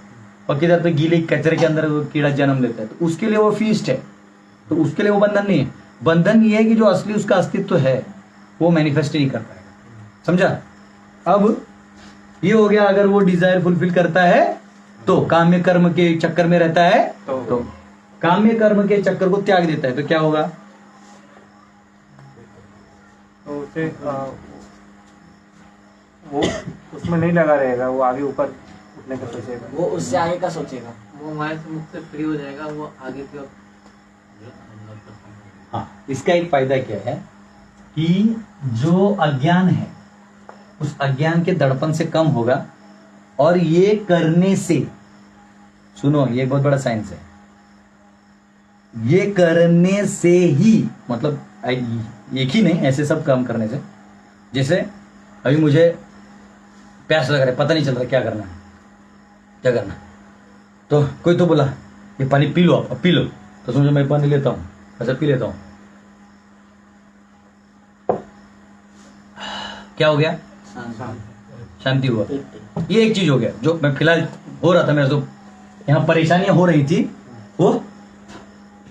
और किधर तो गीले कचरे के अंदर वो कीड़ा जन्म लेता है, तो उसके लिए वो फीस्ट है, तो उसके लिए वो बंधन नहीं है। बंधन ये है कि जो असली उसका अस्तित्व है वो मैनिफेस्ट नहीं कर पाएगा। समझा? अब ये हो गया, अगर वो डिजायर फुलफिल करता है तो काम्य कर्म के चक्कर में रहता है, तो काम्य कर्म के चक्कर को त्याग देता है तो क्या होगा? तो उसे वो उसमें नहीं लगा रहेगा, वो आगे ऊपर उठने का सोचेगा, वो उससे आगे का सोचेगा। वो माया से मुक्त से फ्री हो जाएगा, वो आगे की ओर। हाँ, इसका एक फायदा क्या है कि जो अज्ञान है उस अज्ञान के दड़पण से कम होगा, और ये करने से, सुनो ये बहुत बड़ा साइंस है, ये करने से ही, मतलब एक ही नहीं, ऐसे सब काम करने से। जैसे अभी मुझे प्यास लग रहा है, पता नहीं चल रहा क्या करना है, क्या करना है, तो कोई तो बोला ये पानी पी लो, आप पी लो, तो समझो मैं पानी लेता हूँ, ऐसा पी लेता हूँ, क्या हो गया? शांति हुआ। ये एक चीज हो गया जो मैं फिलहाल हो रहा था, मेरे तो यहाँ परेशानियां हो रही थी वो,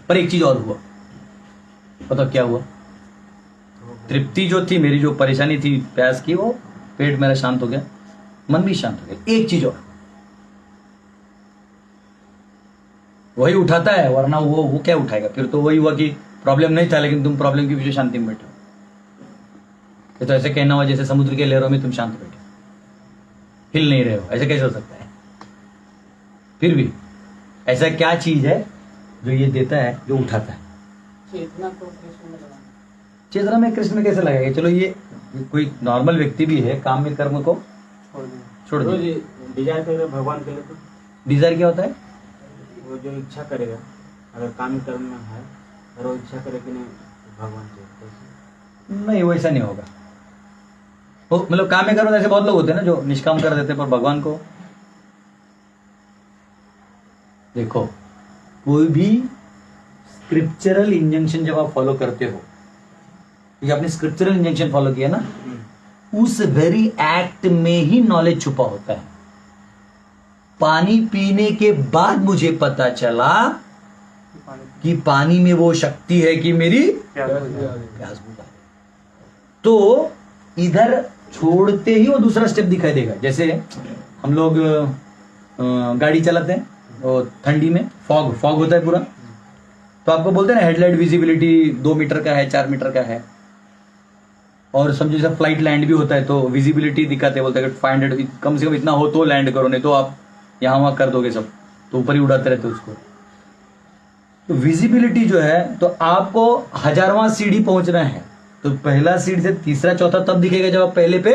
पर एक चीज और हुआ, पता क्या हुआ? तृप्ति जो थी मेरी, जो परेशानी थी प्यास की, वो पेट मेरा शांत हो गया, मन भी शांत हो गया। एक चीज और, वही उठाता है, वरना वो क्या उठाएगा? फिर तो वही हुआ कि प्रॉब्लम नहीं था, लेकिन तुम प्रॉब्लम की वजह शांति में बैठे हो। ये तो ऐसे कहना हुआ जैसे समुद्र के लहरों में तुम शांत बैठे, हिल नहीं रहे हो, ऐसे कैसे हो सकता है? फिर भी ऐसा क्या चीज है जो ये देता है, जो उठाता है? चेतना को कृष्ण में लगाना। चेतना में कृष्ण में कैसे लगाएगा? चलो ये कोई नॉर्मल व्यक्ति भी है, काम में कर्म को छोड़ दे, डिजायर करेगा भगवान के लिए, तो डिजायर क्या होता है? वो जो इच्छा करेगा, अगर काम कर्म में है और वो इच्छा करे कि नहीं भगवान चाहिए, नहीं, वैसा नहीं होगा। वो मतलब काम में कर्म, ऐसे बहुत लोग होते हैं ना जो निष्काम कर देते हैं, पर भगवान को देखो, कोई भी स्क्रिप्चरल इंजंक्शन जब आप फॉलो करते हो, ये आपने स्क्रिप्चरल इंजंक्शन फॉलो किया ना, उस वेरी एक्ट में ही नॉलेज छुपा होता है। पानी पीने के बाद मुझे पता चला कि पानी में वो शक्ति है कि मेरी प्यास बुझा दे। तो इधर छोड़ते ही वो दूसरा स्टेप दिखाई देगा। जैसे हम लोग गाड़ी चलाते हैं और ठंडी में फॉग होता है पूरा, तो आपको बोलते हैं ना हेडलाइट विजिबिलिटी 2 मीटर का है, 4 मीटर का है, और समझो जैसे फ्लाइट लैंड भी होता है तो विजिबिलिटी दिखाते हैं, बोलते हैं 500 कम से कम इतना हो तो लैंड करो, नहीं तो आप यहाँ वहाँ कर दोगे सब, तो ऊपर ही उड़ाते रहते उसको। तो विजिबिलिटी जो है, तो आपको 1000वां सीढ़ी पहुंचना है, तो पहला सीढ़ी से तीसरा चौथा तब दिखेगा जब आप पहले पे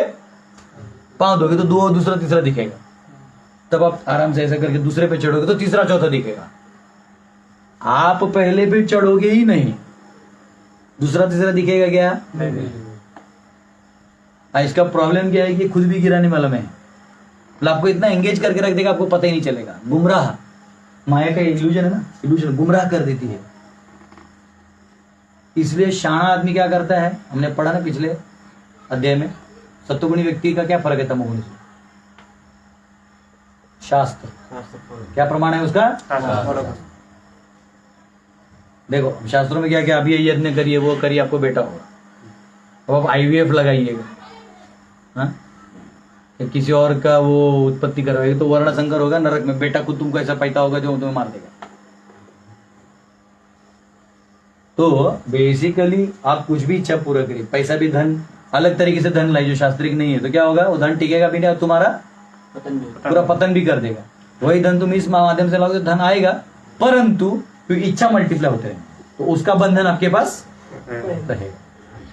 पांव दोगे, तो दूसरा तीसरा दिखेगा, तब आप आराम से ऐसा करके दूसरे पे चढ़ोगे तो तीसरा चौथा दिखेगा। आप पहले भी चढ़ोगे ही नहीं, दूसरा तीसरा दिखेगा क्या? नहीं इसका प्रॉब्लम क्या है कि खुद भी गिराने वाला में है। मतलब आपको इतना एंगेज करके रख देगा, आपको पता ही नहीं चलेगा। गुमराह, माया का इल्यूजन है ना, इल्यूजन गुमराह कर देती है। इसलिए शाना आदमी क्या करता है, हमने पढ़ा ना पिछले अध्याय में, सत्वगुणी व्यक्ति का क्या फर्क है तमोगुणी से? शास्त्र क्या प्रमाण है उसका? देखो शास्त्रों में क्या क्या, अभी ये यज्ञ करिए, वो करिए, आपको बेटा होगा। अब आप IVF लगाइएगा, हाँ, या किसी और का वो उत्पत्ति करवाएगी, तो वर्ण संकर होगा नरक में, बेटा खुद तुमको ऐसा पैदा होगा जो तुम्हें मार देगा। तो बेसिकली आप कुछ भी इच्छा पूरा करिए, पैसा भी धन अलग तरीके से धन लाई जो शास्त्रिक नहीं है, तो क्या होगा, वो धन टिकेगा भी नहीं और तुम्हारा पतन भी पूरा पतन भी कर देगा। वही धन तुम इस माध्यम से लाओगे, धन आएगा, परंतु क्योंकि इच्छा मल्टीप्लाई होते हैं तो उसका बंधन आपके पास रहेगा।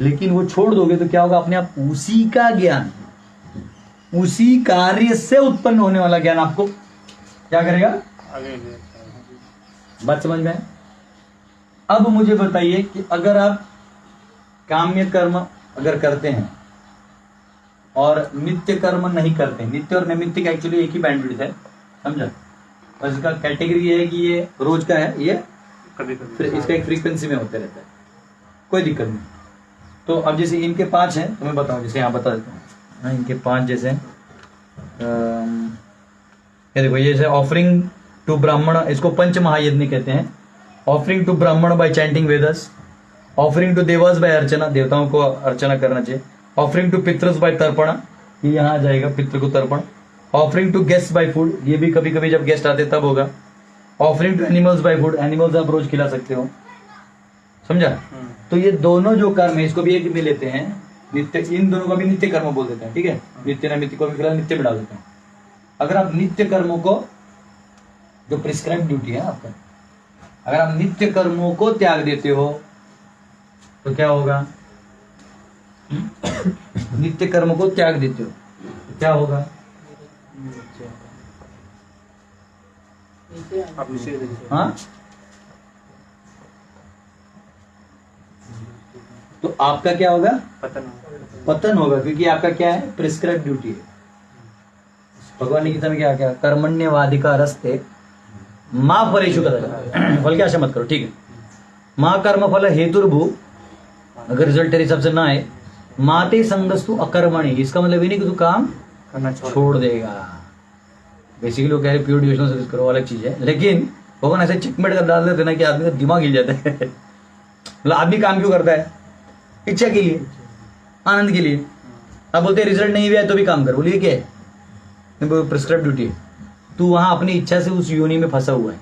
लेकिन वो छोड़ दोगे तो क्या होगा, अपने आप उसी का ज्ञान, उसी कार्य से उत्पन्न होने वाला ज्ञान आपको क्या करेगा, आगे बात समझ में है? अब मुझे बताइए कि अगर आप काम्य कर्म अगर करते हैं और नित्य कर्म नहीं करते, नित्य और नैमित्य का एक्चुअली एक ही बैंडविड्थ है, समझा? और इसका कैटेगरी ये है कि ये रोज का है, ये कभी फिर इसका एक फ्रीक्वेंसी में होते रहता है, कोई दिक्कत नहीं। तो अब जैसे इनके 5 हैं, तो मैं बताऊं, जैसे यहाँ बता देता हूँ, हाँ, इनके 5 जैसे ये देखो, ये जैसे ऑफरिंग टू ब्राह्मण, इसको पंच महायज्ञ कहते हैं। Offering to Brahman by chanting Vedas, offering to Devas by archana, देवताओं को अर्चना करना चाहिए। ऑफरिंग टू पितृस बाय तर्पण, ये यहाँ आ जाएगा, पितृ को तर्पण। Offering to guest by food, ये भी कभी कभी जब गेस्ट आते तब होगा। Offering to animals by food, animals आप रोज खिला सकते हो, समझा? तो ये दोनों जो कर्म है, इसको भी एक में लेते हैं नित्य, इन दोनों को भी नित्य कर्म बोल देते हैं, ठीक है? नित्य नैमित्य को भी फिलहाल नित्य में डाल देते हैं। अगर आप नित्य कर्मों को, जो प्रिस्क्राइब ड्यूटी है आपका, अगर आप नित्य कर्मों को त्याग देते हो तो क्या होगा? नित्य कर्म को त्याग देते हो तो क्या होगा? आप नीचे देखिए। हाँ, तो आपका क्या होगा? पतन पतन होगा, क्योंकि आपका क्या है? प्रिस्क्राइब ड्यूटी है। भगवान ने गीता में क्या क्या, कर्मण्यवाधिकार रस्ते माँ फलेषु कदाचन, फल की आशा मत करो, ठीक है? माँ कर्म फल हेतुर्भु, अगर रिजल्ट तेरे हिसाब से ना आए, माते संगस्तु अकर्मणि, इसका मतलब ये नहीं कि तू काम करना छोड़ देगा। बेसिकली लोग कह रहे प्योर डिवोशनल सर्विस करो, अलग चीज है, लेकिन भगवान ऐसे चिकमेट कर डाल देते ना कि आदमी का दिमाग हिल जाता है। मतलब आदमी काम क्यों करता है? इच्छा के लिए, आनंद के लिए। अब बोलते रिजल्ट नहीं हुआ है तो भी काम कर, बोलिए क्या है? प्रिस्क्राइब ड्यूटी है। तू वहां अपनी इच्छा से उस योनि में फंसा हुआ है,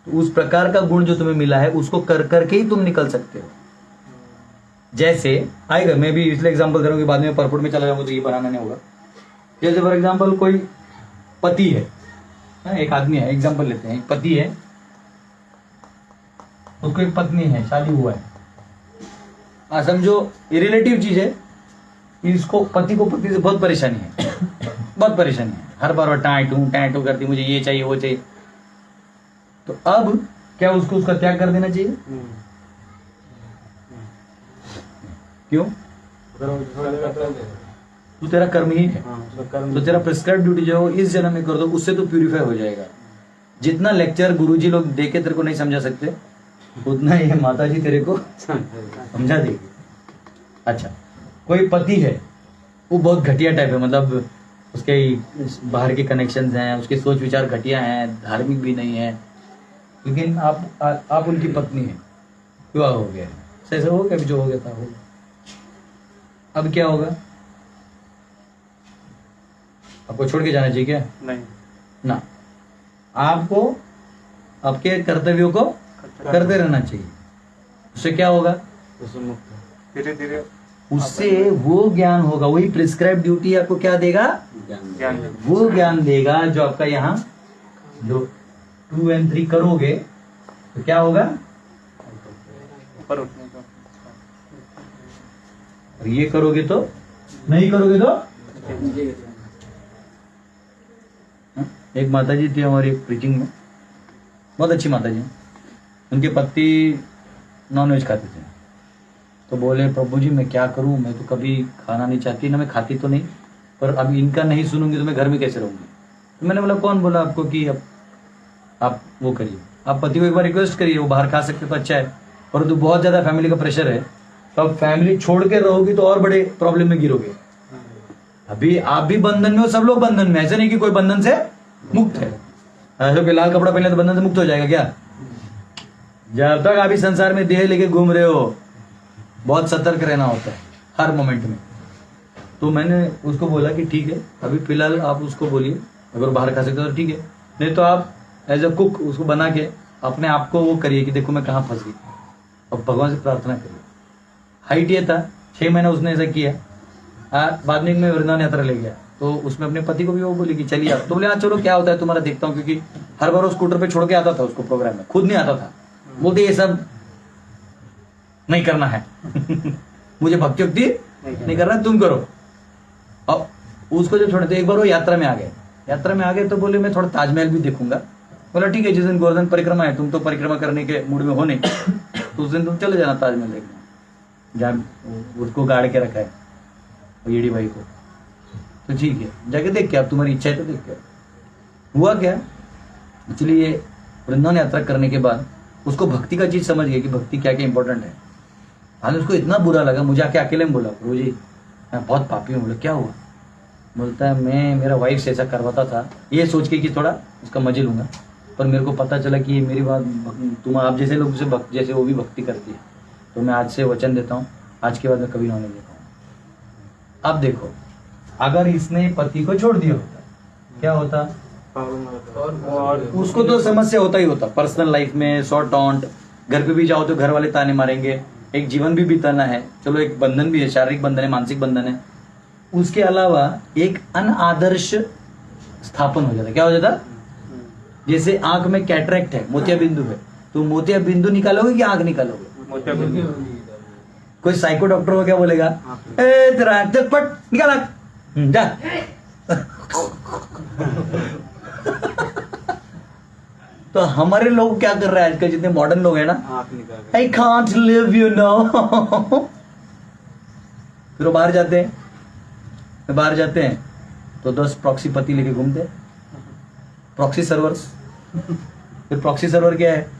तो उस प्रकार का गुण जो तुम्हें मिला है उसको कर करके ही तुम निकल सकते हो। जैसे आएगा, मैं भी इसलिए एग्जांपल दे रहा हूँ कि बाद में परपुट में चला जाऊंगा तो ये बनाना नहीं होगा। जैसे फॉर एग्जांपल कोई पति है, एक आदमी है, एग्जांपल लेते हैं, एक पति है, उसको एक पत्नी है, शादी हुआ है। समझो ये रिलेटिव चीज है, इसको पति को पत्नी से बहुत परेशानी है, बहुत परेशानी है, हर बार टाँटू करती, मुझे ये चाहिए वो चाहिए। तो अब क्या उसको उसका त्याग कर देना चाहिए? क्यों? तो तेरा कर्म ही है, तो तेरा प्रिस्क्राइब ड्यूटी जो इस जन्म में कर दो, उससे तो प्यूरिफाई हो जाएगा। जितना लेक्चर गुरुजी लोग देके तेरे को नहीं समझा सकते, उतना ये माता जी तेरे को समझा देगी। अच्छा, कोई पति है, वो बहुत घटिया टाइप है, मतलब उसके बाहर के कनेक्शंस हैं, उसके सोच विचार घटिया हैं, धार्मिक भी नहीं है, लेकिन आप उनकी पत्नी है, विवाह हो गया, ऐसा हो गया, जो हो गया था हो गया। अब क्या होगा? आपको छोड़ के जाना चाहिए क्या? नहीं ना, आपको आपके कर्तव्यों को करते रहना चाहिए। उससे क्या होगा? धीरे धीरे उससे वो ज्ञान होगा, वही प्रिस्क्राइब ड्यूटी आपको क्या देगा? ज्ञान वो ज्ञान देगा जो आपका यहाँ जो 2 और 3 करोगे तो क्या होगा? ऊपर उठने का। और ये करोगे तो, नहीं करोगे तो? एक माता जी थी हमारी प्रीचिंग में, बहुत अच्छी माता जी, उनके पति नॉनवेज खाते थे, तो बोले प्रभु जी मैं क्या करूं, मैं तो कभी खाना नहीं चाहती ना, मैं खाती तो नहीं, पर अब इनका नहीं सुनूंगी तो मैं घर में कैसे रहूंगी। तो मैंने बोला कौन बोला आपको कि अब आप वो करिए, आप पति को एक बार रिक्वेस्ट करिए, वो बाहर खा सकते तो अच्छा है, परंतु बहुत ज्यादा फैमिली का प्रेशर है, तो अब फैमिली छोड़ के रहोगी तो और बड़े प्रॉब्लम में गिरोगे। अभी आप भी बंधन में हो, सब लोग बंधन में, ऐसे नहीं कि कोई बंधन से मुक्त है। ऐसे कोई लाल कपड़ा पहने तो बंधन से मुक्त हो जाएगा क्या? जब तक आप इस संसार में देह लेके घूम रहे हो, बहुत सतर्क रहना होता है हर मोमेंट में। तो मैंने उसको बोला कि ठीक है, अभी फिलहाल आप उसको बोलिए, अगर बाहर खा सकते हो तो ठीक है, नहीं तो आप एज अ कुक उसको बना के अपने आप को वो करिए कि देखो मैं कहाँ फंस गई, और भगवान से प्रार्थना करिए। हाइट ये था, 6 महीना उसने ऐसा किया। बाद में मैं वृंदावन यात्रा ले गया, तो उसमें अपने पति को भी वो बोली कि चलिए आप, तो बोले हाँ चलो क्या होता है तुम्हारा देखता हूँ, क्योंकि हर बार वो स्कूटर पे छोड़ के आता था उसको प्रोग्राम में, खुद नहीं आता था। बोलते ये सब नहीं करना है मुझे भक्ति उक्ति नहीं करना, तुम करो। अब उसको जब छोड़े, तो एक बार वो यात्रा में आ गए, तो बोले मैं थोड़ा ताजमहल भी देखूंगा। बोला ठीक है, जिस दिन गोवर्धन परिक्रमा है, तुम तो परिक्रमा करने के मूड में हो नहीं, तो उस दिन तुम चले जाना ताजमहल देखने, जहाँ उसको गाड़ के रखा है ईडी भाई को। तो ठीक है, जाके देख के, अब तुम्हारी इच्छा है तो देख के। हुआ क्या, इसलिए वृंदावन यात्रा करने के बाद उसको भक्ति का चीज समझ गया कि भक्ति क्या क्या इंपॉर्टेंट है। हाल उसको इतना बुरा लगा, मुझे आके अकेले में बोला प्रभु जी मैं बहुत पापी हूँ। बोला क्या हुआ? बोलता है मैं मेरा वाइफ से ऐसा करवाता था, ये सोच के कि थोड़ा उसका मजे लूंगा, पर मेरे को पता चला कि ये मेरी बात तुम आप जैसे लोग से जैसे वो भी भक्ति करती है, तो मैं आज से वचन देता हूँ, आज के बाद मैं कभी नॉन लेता हूँ। अब देखो, अगर इसने पति को छोड़ दिया होता क्या होता? और उसको तो समस्या होता ही होता, पर्सनल लाइफ में शॉर्ट ऑन्ट, घर पे भी जाओ तो घर वाले ताने मारेंगे, एक जीवन भी बिताना है, चलो एक बंधन भी है, शारीरिक बंधन है, मानसिक बंधन है, उसके अलावा एक अनादर्श स्थापन हो जाता। क्या हो जाता? जैसे आंख में कैटरेक्ट है, मोतिया बिंदु है, तो मोतिया बिंदु निकालोगे कि आंख निकालोगे? मोतिया बिंदु। कोई साइको डॉक्टर हो क्या बोलेगा, ए तेरा आंख पट निकाल आंख, जा तो हमारे लोग क्या कर रहे हैं आजकल, जितने मॉडर्न लोग हैं ना, I can't live you know, फिर वो बाहर जाते हैं तो 10 प्रॉक्सी पति लेके घूमते, प्रॉक्सी सर्वर्स। फिर प्रॉक्सी सर्वर क्या है?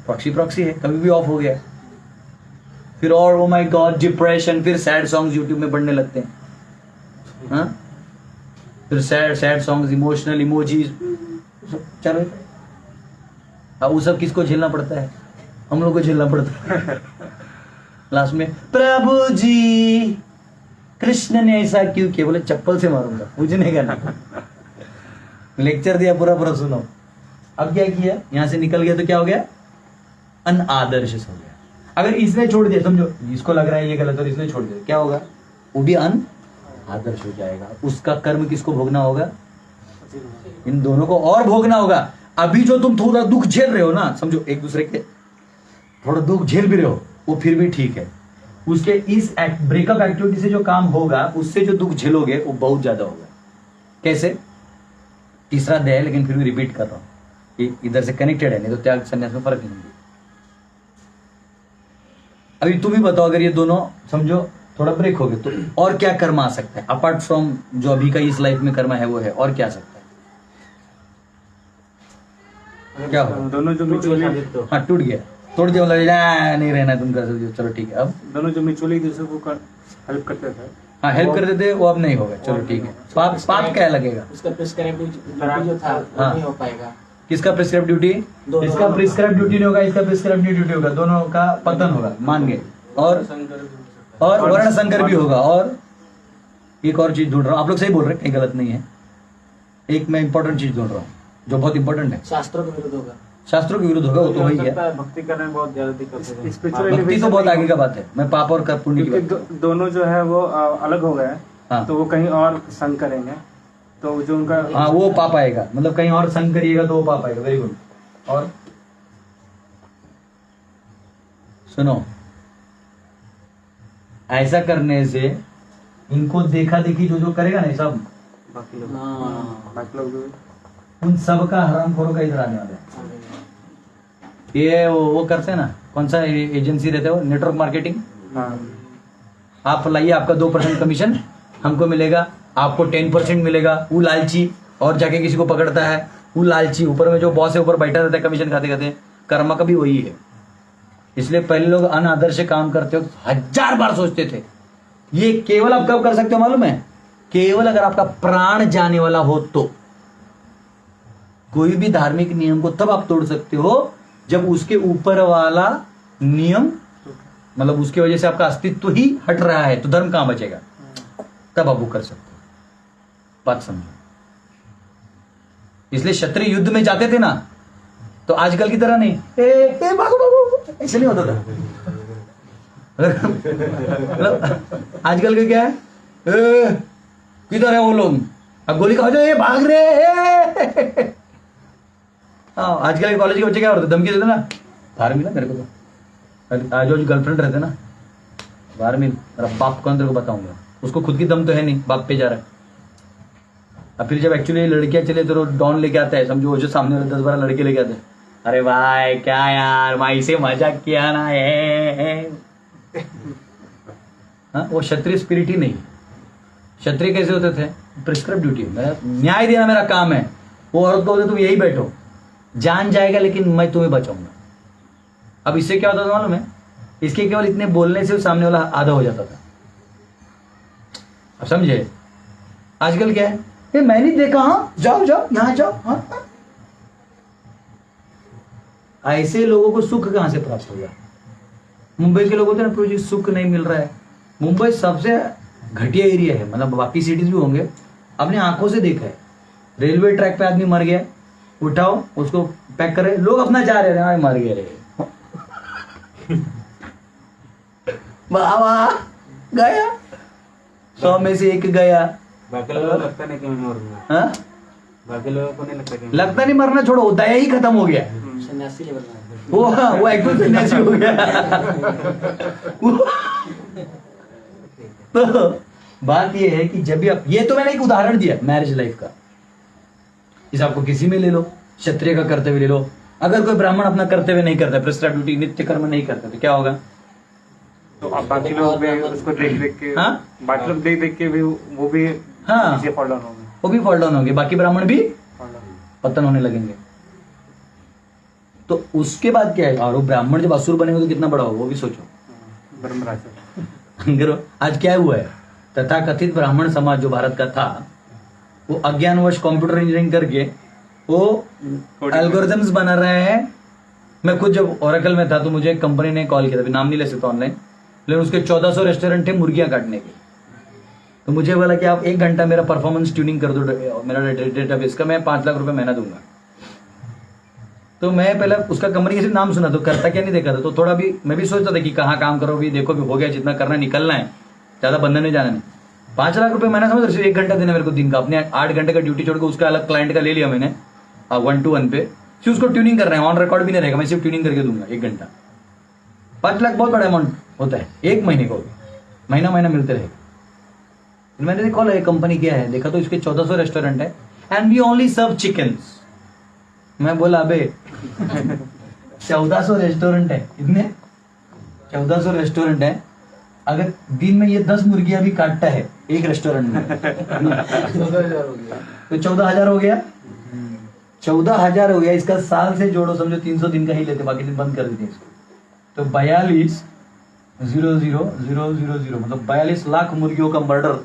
प्रॉक्सी है, कभी भी ऑफ हो गया, फिर और ओ माय गॉड डिप्रेशन, फिर सैड सॉन्ग्स यूट्यूब में बढ़ने लगते हैं, हाँ? फिर सैड सॉन्ग्स, इमोशनल इमोजीज, चलो अब वो सब किसको झेलना पड़ता है? हम लोग को झेलना पड़ता है। लास्ट में प्रभु जी कृष्ण ने ऐसा क्यों किया? बोले चप्पल से मारूंगा, मुझे नहीं करना। लेक्चर दिया पूरा सुनो। अब क्या किया? यहां से निकल गया तो क्या हो गया? अनादर्श हो गया। अगर इसने छोड़ दिया, समझो इसको लग रहा है ये गलत और इसने छोड़ दिया, क्या होगा? वो भी अनादर्श हो जाएगा। उसका कर्म किसको भोगना होगा? इन दोनों को और भोगना होगा। अभी जो तुम थोड़ा दुख झेल रहे हो ना, समझो एक दूसरे के थोड़ा दुख झेल भी रहे हो, वो फिर भी ठीक है। उसके इस ब्रेकअप एक्टिविटी से जो काम होगा, उससे जो दुख झेलोगे वो बहुत ज्यादा होगा। कैसे? तीसरा अध्याय है, लेकिन फिर भी रिपीट कर रहा हूं कि इधर से कनेक्टेड है, नहीं तो त्याग संन्यास में फर्क नहीं है। अभी तुम ही बताओ, अगर ये दोनों समझो थोड़ा ब्रेक हो गए तो और क्या कर्म आ सकता है अपार्ट फ्रॉम जो अभी का इस लाइफ में कर्म है वो है, और क्या आ सकता है? क्या हो? दोनों जो म्यूचुअली हाँ टूट गया, तोड़ दिया, बोला नहीं रहना है, तुम कर सकते हो, चलो ठीक है। अब दोनों जो म्यूचुअली एक दूसरे को हेल्प करते थे, हाँ हेल्प करते थे, वो अब नहीं होगा, चलो ठीक है। पाप क्या लगेगा? उसका प्रिस्क्राइब ड्यूटी जो था वो हाँ। नहीं हो पाएगा। किसका प्रिस्क्राइब ड्यूटी? इसका प्रिस्क्राइब ड्यूटी नहीं होगा, इसका प्रिस्क्राइब ड्यूटी होगा, दोनों का पतन होगा, मान गए। और वर्ण संकर भी होगा। और एक और चीज ढूंढ रहा हूँ, आप लोग सही बोल रहे हैं, कहीं गलत नहीं है। एक मैं इंपॉर्टेंट चीज ढूंढ रहा हूँ जो बहुत इंपॉर्टेंट है। शास्त्रों के विरुद्ध होगा। शास्त्रों के विरुद्ध होगा, वो तो वही है। भक्ति करने में बहुत ज्यादा दिक्कत है। भक्ति तो बहुत आगे का बात है, मैं पाप और पुण्य की बात कर रहा हूं। दोनों जो है वो अलग हो गए, हाँ। तो वो कहीं और संग करेंगे, तो जो उनका हाँ वो पाप आएगा, मतलब कहीं और संग करिएगा तो वो पाप आएगा। Very good. और सुनो, ऐसा करने से इनको देखा देखी जो करेगा ना, सब बाकी लोग हाँ। बाकी लोग भी उन सब का हराम खोरों का इधर आने वाला है। ये वो करते हैं ना, कौन सा एजेंसी रहता है वो, नेटवर्क मार्केटिंग। हाँ आप लाइए, आपका 2% कमीशन हमको मिलेगा, आपको 10% मिलेगा। वो लालची और जाके किसी को पकड़ता है, वो लालची ऊपर में जो बॉस है ऊपर बैठा रहता है कमीशन खाते खाते। कर्म का भी वही है। इसलिए पहले लोग अनादर से काम करते हो 1000 बार सोचते थे। ये केवल आप कब कर सकते हो मालूम है? केवल अगर आपका प्राण जाने वाला हो तो। कोई भी धार्मिक नियम को तब आप तोड़ सकते हो जब उसके ऊपर वाला नियम, मतलब उसकी वजह से आपका अस्तित्व ही हट रहा है, तो धर्म कहां बचेगा? तब आप वो कर सकते हो। बात समझो। इसलिए क्षत्रिय युद्ध में जाते थे ना, तो आजकल की तरह नहीं ए भागो भागो, ऐसे नहीं होता था। मतलब आजकल का क्या है, किधर है वो लोग, अब गोली खा जाओ, ये भाग रहे। हाँ, आजकल के कॉलेज के बच्चे क्या करते, धमकी देते ना, बाहर मिला मेरे को तो। आज जो गर्लफ्रेंड रहते ना, बाहर मिल, मेरा बाप कौन तेरे को बताऊंगा। उसको खुद की दम तो है नहीं, बाप पे जा रहा है। अब फिर जब एक्चुअली लड़कियां चले तो डॉन लेके आता है, समझो वो जो सामने वाले 10-12 लड़के लेके आते हैं, अरे भाई क्या यार, माई से मजाक किया ना है। हाँ, वो क्षत्रिय स्पिरिट ही नहीं। क्षत्रिय कैसे होते थे? प्रिस्क्राइब ड्यूटी, मेरा न्याय देना मेरा काम है। वो औरत बोलते तुम यही बैठो, जान जाएगा लेकिन मैं तुम्हें बचाऊंगा। अब इससे क्या होता था मालूम है? इसके केवल इतने बोलने से सामने वाला आधा हो जाता था। अब समझे? आजकल क्या है, ये मैं नहीं देखा, हाँ जाओ जाओ यहां जाओ। हाँ, ऐसे लोगों को सुख कहां से प्राप्त होगा? मुंबई के लोग होते हैं ना, प्रोजेक्ट सुख नहीं मिल रहा है। मुंबई सबसे घटिया एरिया है, मतलब बाकी सिटीज भी होंगे, अपने आंखों से देखा है। रेलवे ट्रैक पे आदमी मर गया, उठाओ उसको पैक करे, लोग अपना जा रहे हैं, मर गए रे बाबा गया, 100 में से 1 गया। बाकी लोगों को लगता नहीं कि मैं मर गया। हाँ? बाकी लोगों को नहीं लगता कि लगता नहीं, मरना छोड़ो, दया ही खत्म हो गया। सन्यासी लेवल में वो एकदम सन्यासी हो गया। तो बात ये है कि जब भी आप, ये तो मैंने एक उदाहरण दिया मैरिज लाइफ का, इस आपको किसी में ले लो, क्षत्रिय का कर्तव्य ले लो। अगर कोई ब्राह्मण अपना कर्तव्य नहीं करता, प्रिस्क्राइब्ड ड्यूटी, नित्य कर्म नहीं करता, तो क्या होगा? तो अब बाकी लोग भी उसको देख देख के, हाँ? बाकी लोग देख देख के भी वो भी हाँ, इसे फॉलो होंगे, वो भी फॉल डाउन होंगे, बाकी ब्राह्मण भी follow। पतन होने लगेंगे। तो उसके बाद क्या है, और वो ब्राह्मण जब असुर बनेंगे तो कितना बड़ा होगा वो भी सोचो। ब्रह्मराज आज क्या हुआ है, तथाकथित ब्राह्मण समाज जो भारत का था, वो अज्ञानवश कंप्यूटर इंजीनियरिंग करके वो एल्गोरिथम्स बना रहे हैं। मैं खुद जब ओरेकल में था तो मुझे एक कंपनी ने कॉल किया था, अभी नाम नहीं ले सकता ऑनलाइन, लेकिन उसके 1400 रेस्टोरेंट थे मुर्गियां काटने के। तो मुझे बोला कि आप 1 घंटा मेरा परफॉर्मेंस ट्यूनिंग कर दो, मेरा डेटाबेस का, मैं 5 लाख रुपए महीना दूंगा। तो मैं पहले उसका कंपनी का नाम सुना, तो करता क्या नहीं देखा था, तो थोड़ा भी मैं भी सोचता था कि कहाँ काम करो, भी देखो भी हो गया, जितना करना निकलना है, ज्यादा बंधन में जाना नहीं। 5 लाख रुपए महीना समझ रहे, 1 घंटा देना मेरे को दिन का, अपने 8 घंटे का ड्यूटी छोड़ के उसका अलग क्लाइंट का ले लिया मैंने 1-to-1 पे, फिर उसको ट्यूनिंग कर रहे हैं, ऑन रिकॉर्ड भी नहीं रहेगा, मैं सिर्फ ट्यूनिंग करके दूंगा 1 घंटा। 5 लाख बहुत बड़ा अमाउंट होता है 1 महीने को, महीना मिलते रहेगा। मैंने देखा ये कंपनी क्या है, देखा तो इसके 1400 रेस्टोरेंट है, and we only serve chickens. मैं बोला अबे 1400 रेस्टोरेंट है, इतने 1400 रेस्टोरेंट है, अगर दिन में ये 10 मुर्गियां भी काटता है एक रेस्टोरेंट में तो 14,000 हो गया। 14,000 हो गया, इसका साल से जोड़ो, समझो 300 दिन का ही लेते, बाकी दिन बंद कर देते इसको। तो 42,000,000 मतलब 42 लाख मुर्गियों का मर्डर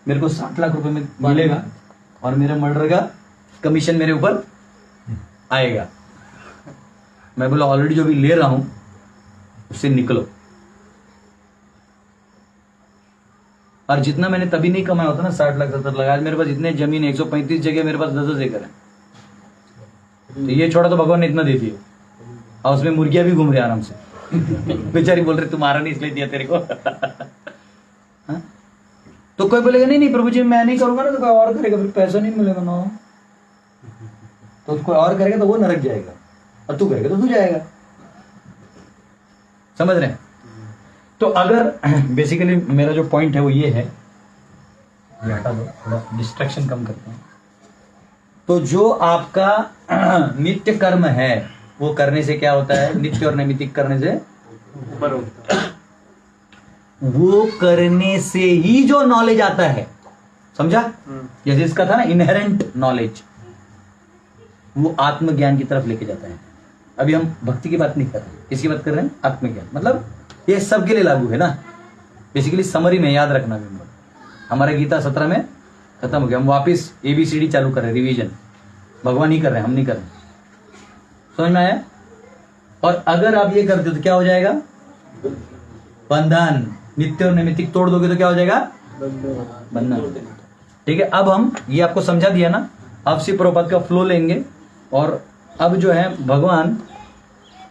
मेरे को 60 लाख रुपए में मिलेगा, और मेरे मर्डर का कमीशन मेरे ऊपर आएगा। मैं बोला ऑलरेडी जो भी ले रहा हूं उससे निकलो। और जितना मैंने तभी नहीं कमाया होता ना, 60 लाख 70 लाख, आज मेरे पास इतने जमीन 135 जगह मेरे पास 10-10 एकड़ है। तो ये छोड़ा तो भगवान ने इतना दे दिया, और उसमें मुर्गियां भी घूम रही आराम से। बेचारी बोल रही तुम्हारा नहीं इसलिए दिया तेरे को। हाँ? तो कोई बोलेगा नहीं प्रभु जी मैं नहीं करूंगा ना, तो कोई और करेगा, फिर पैसा नहीं मिलेगा ना, तो कोई और करेगा तो वो नरक जाएगा, और तू करेगा तो तू जाएगा। समझ रहे हैं? तो अगर बेसिकली मेरा जो पॉइंट है वो ये है, ये हटा दो, थोड़ा डिस्ट्रैक्शन कम करते हैं। तो जो आपका नित्य कर्म है वो करने से क्या होता है, नित्य और नैमित्तिक करने से, ऊपर उठता है। वो करने से ही जो नॉलेज आता है, समझा? जैसे इसका था ना इनहेरेंट नॉलेज, वो आत्मज्ञान की तरफ लेके जाता है। अभी हम भक्ति की बात नहीं कर रहे, इसकी बात कर रहे हैं आत्मज्ञान। मतलब ये सबके लिए लागू है ना। बेसिकली समरी में याद रखना भी, हमारा गीता 17 में खत्म हो गया, हम वापिस ABCD चालू कर रहे हैं, रिवीजन। भगवान ही कर रहे हैं, हम नहीं कर रहे। समझ में आया? और अगर आप ये करते हो तो क्या हो जाएगा? बंधन। नित्य और नैमित्तिक तोड़ दोगे तो क्या हो जाएगा? बंधन। ठीक है, अब हम ये आपको समझा दिया ना। अब से प्रभुपाद का फ्लो लेंगे और अब जो है भगवान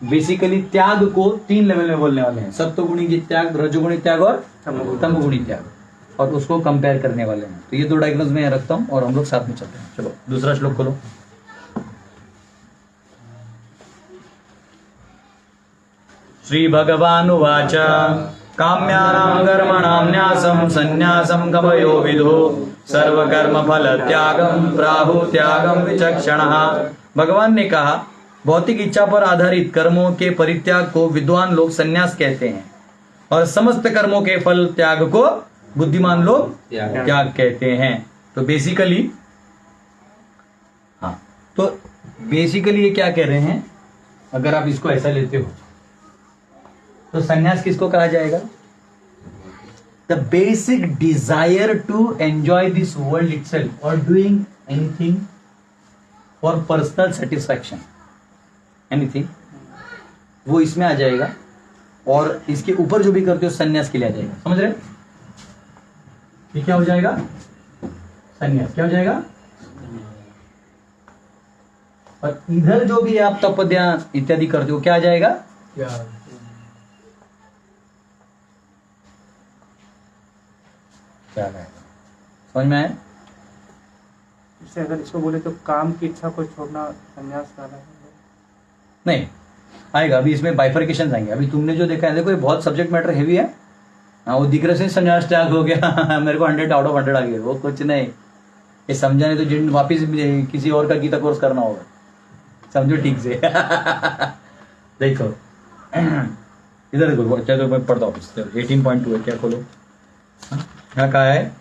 बेसिकली त्याग को 3 लेवल में बोलने वाले हैं, सत्वगुणी त्याग, रजोगुणी त्याग और तमोगुणी त्याग, और उसको कंपेयर करने वाले हैं। तो ये 2 डायग्राम्स मैं रखता हूं और हम लोग साथ में चलते हैं। चलो दूसरा श्लोक खोलो। श्री भगवानुवाच काम्यानां कर्मणां न्यासं संन्यासं कवयो विदुः सर्वकर्म फल त्यागम प्राहु त्यागम विचक्षणः। भगवान ने कहा, भौतिक इच्छा पर आधारित कर्मों के परित्याग को विद्वान लोग संन्यास कहते हैं और समस्त कर्मों के फल त्याग को बुद्धिमान लोग त्याग कहते हैं। तो बेसिकली ये क्या कह रहे हैं, अगर आप इसको ऐसा लेते हो तो संन्यास किसको कहा जाएगा? The basic desire to enjoy this world itself और doing anything for personal satisfaction, anything, वो इसमें आ जाएगा। और इसके ऊपर जो भी करते हो संन्यास के लिए आ जाएगा। समझ रहे? ये क्या हो जाएगा? संन्यास क्या हो जाएगा? और इधर जो भी आप तपस्या इत्यादि करते हो क्या आ जाएगा? समझ में आया? इससे अगर इसको बोले तो काम की इच्छा को छोड़ना संन्यास वाला है। नहीं आएगा, अभी इसमें बाइफर्केशन आएंगे। अभी तुमने जो देखा है, देखो ये बहुत सब्जेक्ट मैटर हेवी है। हाँ, वो दिख रहे से संन्यास त्याग हो गया मेरे को 100 आउट ऑफ 100 आ गया, वो कुछ नहीं। ये समझाने तो जिन वापिस किसी और का गीता कोर्स करना होगा, समझो ठीक से देखो इधर देखो, अच्छा तो मैं पढ़ता हूँ 18.2 है, क्या खोलो। यहाँ कहा है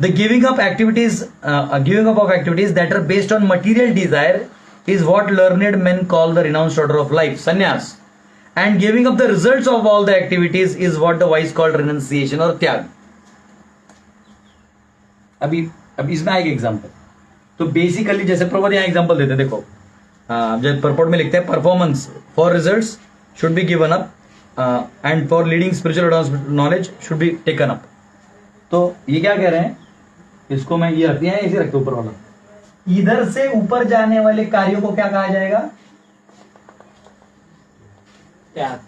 the giving up of activities that are based on material desire is what learned men call the renounced order of life, sannyas, and giving up the results of all the activities is what the wise called renunciation or त्याग। अभी इसमें आएगा एग्जांपल। तो बेसिकली जैसे प्रभुपाद यहाँ एग्जांपल देते, देखो जब परपोर्ट में लिखते हैं performance for results should be given up and for leading spiritual knowledge should be taken up. तो ये क्या कह रहे हैं, इसको मैं ये रखती है, इसे रखते ऊपर वाला, इधर से ऊपर जाने वाले कार्यों को क्या कहा जाएगा? त्याग।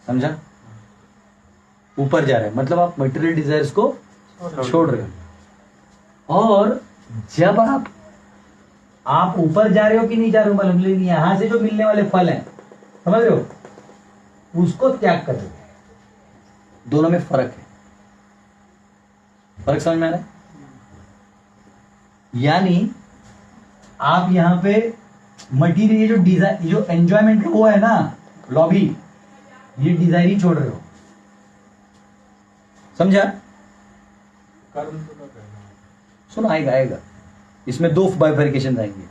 समझा? ऊपर जा रहे हैं मतलब आप मटेरियल डिजायर्स को छोड़ रहे हो। और जब आप ऊपर जा रहे हो कि नहीं जा रहे हो मालूम नहीं, यहां से जो मिलने वाले फल हैं, समझ रहे हो, उसको त्याग कर रहे हो। दोनों में फर्क है। फर्क समझ में आ रहा है? यानी आप यहां पे मटीरियल, ये जो डिजाइन, जो एंजॉयमेंट वो है ना, लॉबी, ये डिजायर ही छोड़ रहे हो। समझा? सुनो, आएगा इसमें 2 बाइफर्केशन आएंगे।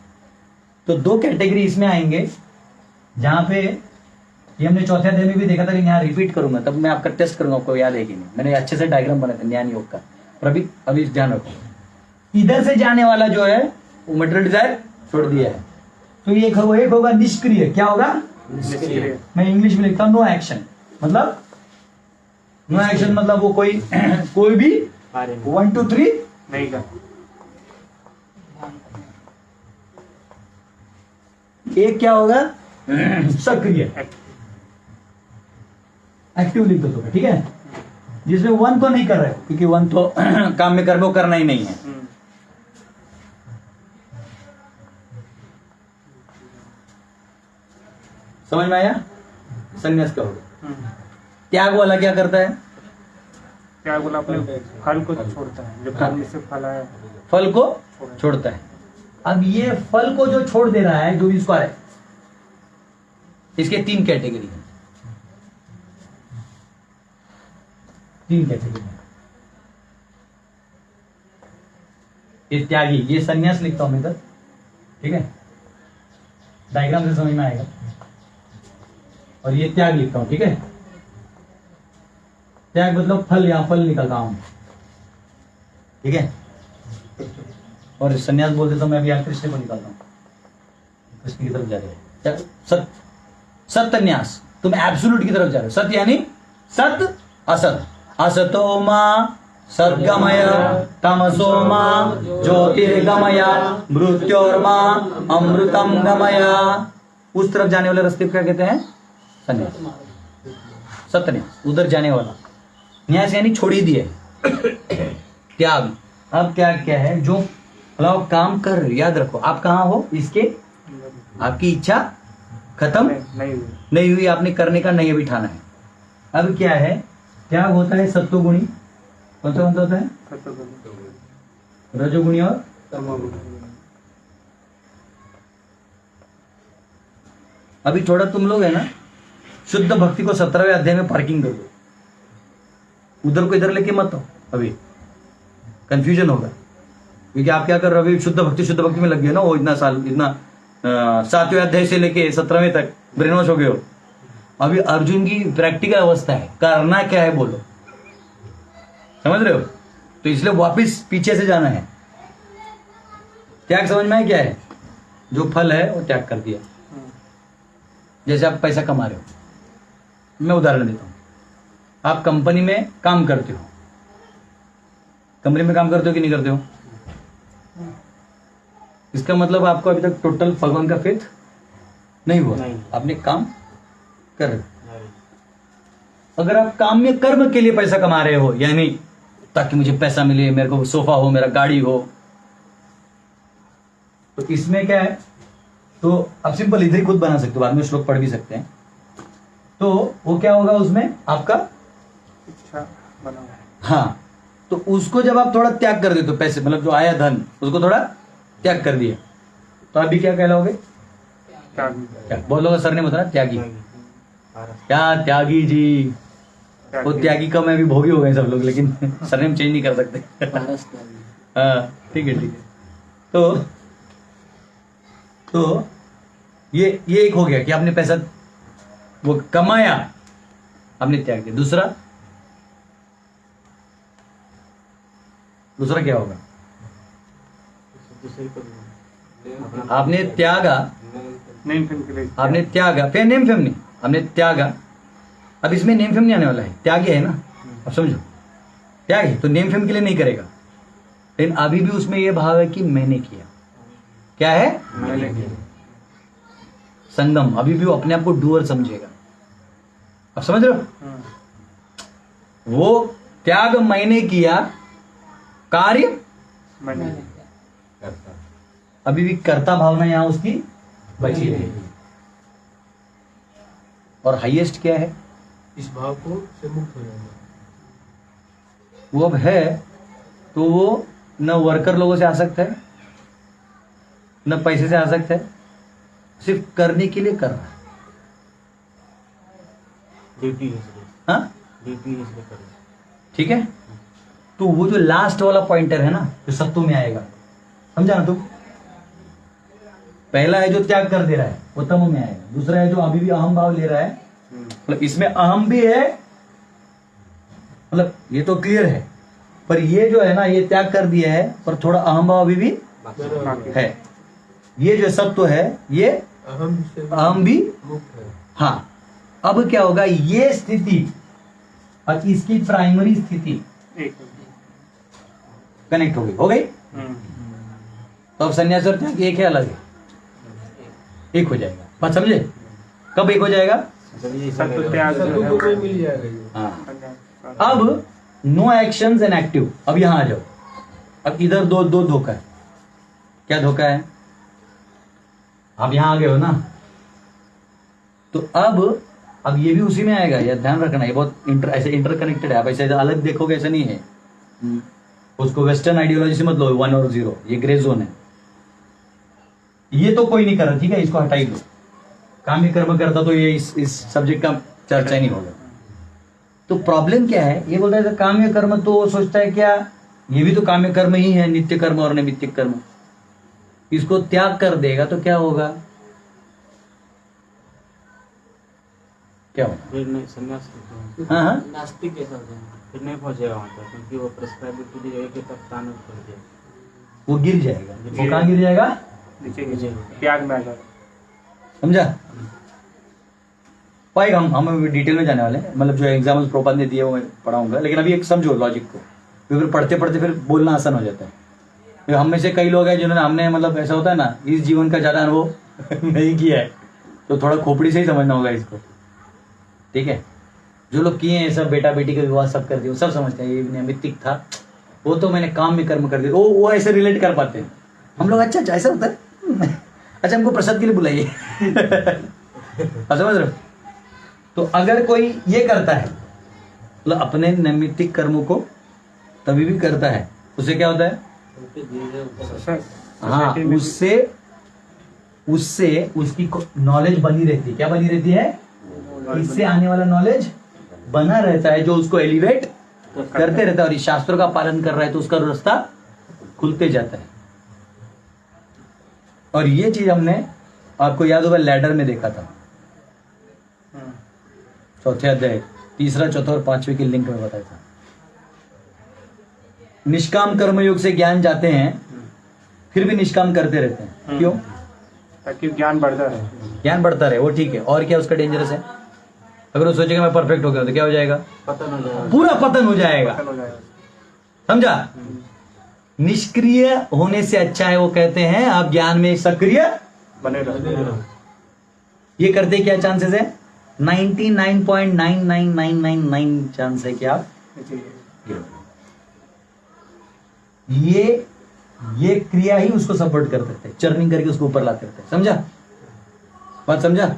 तो 2 कैटेगरी इसमें आएंगे, जहां पे ये हमने चौथे अध्याय में भी देखा था, कि यहाँ रिपीट करूंगा तब मैं आपका टेस्ट करूंगा, आपको याद है कि नहीं। मैंने अच्छे से डायग्राम बनाया था ज्ञान योग का, पर अभी ध्यान रखो, इधर से जाने वाला जो है वो मटेरियल डिजायर छोड़ दिया है। तो ये एक होगा निष्क्रिय। क्या होगा? निष्क्रिय। मैं इंग्लिश में लिखता हूं नो एक्शन। मतलब नो एक्शन मतलब वो कोई भी 1 2 3 नहीं का। एक क्या होगा? सक्रिय, एक्टिव लिख दो, ठीक है, जिसमें 1 तो नहीं कर रहे, क्योंकि 1 तो काम में कर्म करना ही नहीं है। समझ में आया? संन्यास क्या होगा? त्याग वाला क्या करता है? त्याग वाला अपने फल को छोड़ता है, जो कर्म से फल आया फल को छोड़ता है। अब ये फल को जो छोड़ दे रहा है, जो भी स्क्वायर है, इसके 3 कैटेगरी है, 3 कैटेगरी है। ये त्यागी, ये संन्यास लिखता हूं मैं इधर, ठीक है, डायग्राम से समझ में आएगा। और ये त्याग लिखता हूं, ठीक है। त्याग मतलब फल, यहां फल निकल रहा हूं, ठीक है। और संन्यास बोलते तो मैं अभी यहां कृष्ण को निकालता हूं, कृष्ण की तरफ जा रहे हो। सत्यान्यास, तुम एब्सोल्यूट की तरफ जा रहे हो। सत्य यानी सत असत, असतो मा सद्गमय तमसो मा ज्योतिर्गमय मृत्योर्मा अमृतम गमय। उस तरफ जाने वाले रास्ते को क्या कहते हैं? संन्यास, सत्यान्यास, उधर जाने वाला। न्यास यानी छोड़ ही दिए, त्याग। अब त्याग क्या है? जो मतलब काम कर, याद रखो आप कहाँ हो, इसके आपकी इच्छा खत्म नहीं हुई, आपने करने का नहीं अभी ठाना है। अब क्या है? त्याग होता है सत्वगुणी, कौन सा होता है? रजोगुणी और अभी थोड़ा तुम लोग है ना, शुद्ध भक्ति को 17वें अध्याय में पार्किंग कर दो, उधर को इधर लेके मत हो, अभी कंफ्यूजन होगा। क्योंकि आप क्या कर रहे हो अभी, शुद्ध भक्ति में लग गए ना, वो इतना साल, इतना 7वें अध्याय से लेके 17वें तक ब्रेन वॉश हो गए हो। अभी अर्जुन की प्रैक्टिकल अवस्था है, करना क्या है बोलो, समझ रहे हो? तो इसलिए वापिस पीछे से जाना है। त्याग समझ में आया क्या है? जो फल है वो त्याग कर दिया। जैसे आप पैसा कमा रहे हो, मैं उदाहरण देता हूं, आप कंपनी में काम करते हो, कंपनी में काम करते हो कि नहीं करते हो? इसका मतलब आपको अभी तक टोटल भगवान का फेथ नहीं हुआ, आपने काम कर रहे हो। अगर आप काम में कर्म के लिए पैसा कमा रहे हो, यानी ताकि मुझे पैसा मिले, मेरे को सोफा हो, मेरा गाड़ी हो, तो इसमें क्या है? तो आप सिंपल इधर ही खुद बना सकते हो, बाद में श्लोक पढ़ भी सकते हैं। तो वो क्या होगा उसमें आपका इच्छा बना हुआ है। हाँ, तो उसको जब आप थोड़ा त्याग कर देते हो, पैसे मतलब जो आया धन, उसको थोड़ा त्याग कर दिया, तो अभी क्या कहलाओगे? त्याग। बहुत लोग सर ने बताया त्यागी, क्या त्यागी जी, वो त्यागी का मैं भी भोगी हो गए सब लोग, लेकिन सरनेम चेंज नहीं कर सकते। हाँ ठीक है। तो ये एक हो गया कि आपने पैसा वो कमाया, आपने त्याग दिया। दूसरा क्या होगा? आपने त्यागा, नेम फेम के लिए आपने त्यागा, फिर नेम फेम नहीं, आपने त्यागा। अब इसमें नेम फेम नहीं आने वाला है, त्याग है ना, अब समझो, त्याग है तो नेम फेम के लिए नहीं करेगा, लेकिन अभी भी उसमें यह भाव है कि मैंने किया। क्या है? मैंने किया। संगम, अभी भी वो अपने आप को डूअर समझेगा। अब समझ रहे हो? वो त्याग मैंने किया, कार्य मैंने अभी भी कर्ता भावना यहां उसकी बची रहेगी। और हाईएस्ट क्या है? इस भाव को से मुक्त हो जाएगा। वो अब है तो वो न वर्कर लोगों से आ सकता है, न पैसे से आ सकता है, सिर्फ करने के लिए कर रहा है। ड्यूटी है इसलिए, हाँ ड्यूटी है इसलिए कर रहे हैं। ठीक है। तो वो जो लास्ट वाला पॉइंटर है ना, जो सत्व में आएगा, समझा ना तुम? पहला है जो त्याग कर दे रहा है, वो तम में आएगा। दूसरा है जो अभी भी अहम भाव ले रहा है, मतलब इसमें अहम भी है, मतलब ये तो क्लियर है, पर ये जो है ना, ये त्याग कर दिया है, पर थोड़ा अहम भाव अभी भी है। ये जो सत्व है, ये अहम भी मुक्त है। हाँ। अब क्या होगा? ये स्थिति और इसकी प्राइमरी स्थिति एक कनेक्ट हो गई। तो अब संन्यास और त्याग एक है, अलग है? एक हो जाएगा। बात समझे? कब एक हो जाएगा? सत्व त्याग सत्व को मिल जाएगा ये। हाँ। अब नो एक्शंस एंड एक्टिव। अब यहां आ जाओ। अब इधर दो धोखा है। क्या धोखा है? आप यहां आ गए हो ना, तो अब ये भी उसी में आएगा। यह ध्यान रखना, ये बहुत ऐसे इंटरकनेक्टेड है। आप ऐसे अलग देखोगे ऐसा नहीं है। उसको वेस्टर्न आइडियोलॉजी से मत लो, 1 और 0, ये ग्रे जोन है। ये तो कोई नहीं कर रहा, ठीक है, इसको हटा ही दो। काम्य कर्म करता तो ये इस सब्जेक्ट का चर्चा ही नहीं होगा। तो प्रॉब्लम क्या है, ये बोलता है काम्य कर्म, तो वो सोचता है क्या ये भी तो काम्य कर्म ही है, नित्य कर्म और नैमित्तिक कर्म। इसको त्याग कर देगा तो क्या होगा, क्या होगा? फिर नहीं संन्यास हाँ हाँ, नास्तिक कैसा हो जाएगा? फिर नहीं पहुंचेगा वहाँ तक, क्योंकि वो प्रेस्क्राइबिलिटी जो है कि तब तानु कर दिया। वो गिर जाएगा। वो कहाँ गिर जाएगा, नीचे नीचे त्याग में आ जाएगा। समझा? पाएगा, हम डिटेल में जाने वाले हैं, मतलब जो एग्जाम्पल्स प्रोपाल ने दिए वो मैं पढ़ाऊंगा, लेकिन अभी एक समझो लॉजिक को, क्योंकि पढ़ते पढ़ते फिर बोलना आसान हो जाता है। तो हम में से कई लोग हैं जिन्होंने, हमने मतलब ऐसा होता है ना, इस जीवन का ज्यादा अनुभव नहीं किया है, तो थोड़ा खोपड़ी से ही समझना होगा इसको, ठीक है? जो लोग किए हैं सब, बेटा बेटी का विवाह सब कर दिया, सब समझते हैं ये नैमित्तिक था, वो तो मैंने काम में कर्म कर दिया, वो ऐसे रिलेट कर पाते हैं। हम लोग अच्छा ऐसा होता है अच्छा हमको प्रसाद के लिए बुलाइए समझ रहे हो? तो अगर कोई ये करता है, मतलब अपने नैमित्तिक कर्मों को तभी भी करता है, उससे क्या होता है, हाँ, उससे उसकी नॉलेज बनी रहती है। क्या बनी रहती है? इससे आने वाला नॉलेज बना रहता है, जो उसको एलिवेट करते रहता है, और इस शास्त्रों का पालन कर रहा है तो उसका रास्ता खुलते जाता है। और ये चीज हमने, आपको याद होगा, लैडर में देखा था, चौथे अध्याय 3, 4 और 5वें के लिंक में बताया था। निष्काम कर्मयोग से ज्ञान जाते हैं, फिर भी निष्काम करते रहते हैं। क्यों? ताकि ज्ञान बढ़ता रहे। ज्ञान बढ़ता रहे, वो ठीक है। और क्या उसका डेंजरस है? अगर वो सोचेगा मैं परफेक्ट हो गया तो क्या हो जाएगा? पतन हो जाएगा, पूरा पतन हो जाएगा। खत्म हो जाएगा। समझा? निष्क्रिय होने से अच्छा है, वो कहते हैं आप ज्ञान में सक्रिय बने रहो। ये करते क्या चांसेस है? 99.99999 चांस है कि आप ये क्रिया ही उसको सपोर्ट कर देते हैं, चर्निंग करके उसको ऊपर लाते रहते हैं। समझा बात? समझा?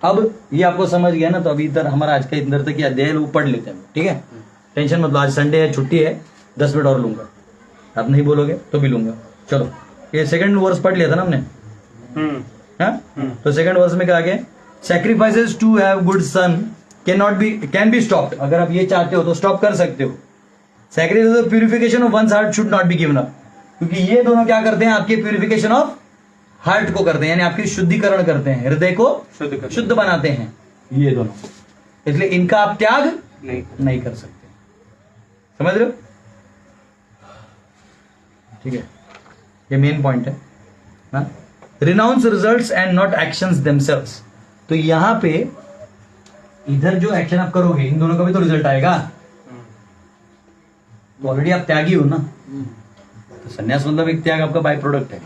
अब ये आपको समझ गया ना, तो अभी इधर हमारा आज का इधर तक अध्याय वो पढ़ लेते हैं, ठीक है? टेंशन मतलब आज संडे है, छुट्टी है, 10 मिनट और लूंगा, आप नहीं बोलोगे तो भी लूंगा। चलो, ये सेकंड वर्स पढ़ लिया था ना हमने, हाँ? तो सेकंड वर्स में क्या आगे, sacrifices to have good son can be stopped. अगर आप ये चाहते हो तो स्टॉप कर सकते हो। Sacrifice purification of once heart should not be given up, क्योंकि ये दोनों क्या करते हैं, आपके प्यूरिफिकेशन ऑफ हार्ट को करते हैं, यानी आपकी शुद्धिकरण करते हैं, हृदय को शुद्ध बनाते हैं ये दोनों। इसलिए इनका आप त्याग नहीं कर सकते। समझ रहे हो? ठीक है, ये मेन पॉइंट है। Renounce results and not actions themselves. तो यहां पे इधर जो एक्शन आप करोगे, इन दोनों का भी तो रिजल्ट आएगा। तो ऑलरेडी आप त्यागी हो ना, तो संन्यास मतलब एक त्याग आपका बाय प्रोडक्ट है,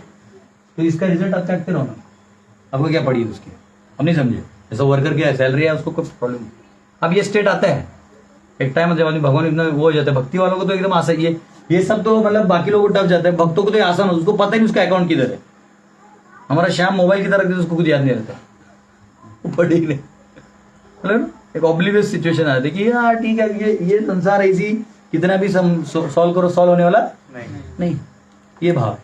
तो इसका रिजल्ट आप त्यागते रहो ना। आपको क्या पड़ी है उसकी, हम नहीं समझे। जैसा वर्कर क्या है, सैलरी है, उसको कोई प्रॉब्लम नहीं। अब ये स्टेट आता है एक टाइम, जब आदमी भगवान इतना वो हो जाता है, भक्ति वालों को तो एकदम आसान, ये सब तो मतलब बाकी लोगों को टफ जाता है, भक्तों को तो आसान हो, उसको पता ही नहीं उसका अकाउंट किधर है। हमारा श्याम मोबाइल की तरह उसको कुछ याद नहीं रहता, वो पढ़े ही नहीं, मतलब एक ऑब्लिवियस सिचुएशन आ जाती है कि हाँ ठीक है, ये संसार ऐसी कितना भी सॉल्व करो, सॉल्व होने वाला नहीं, ये भाव।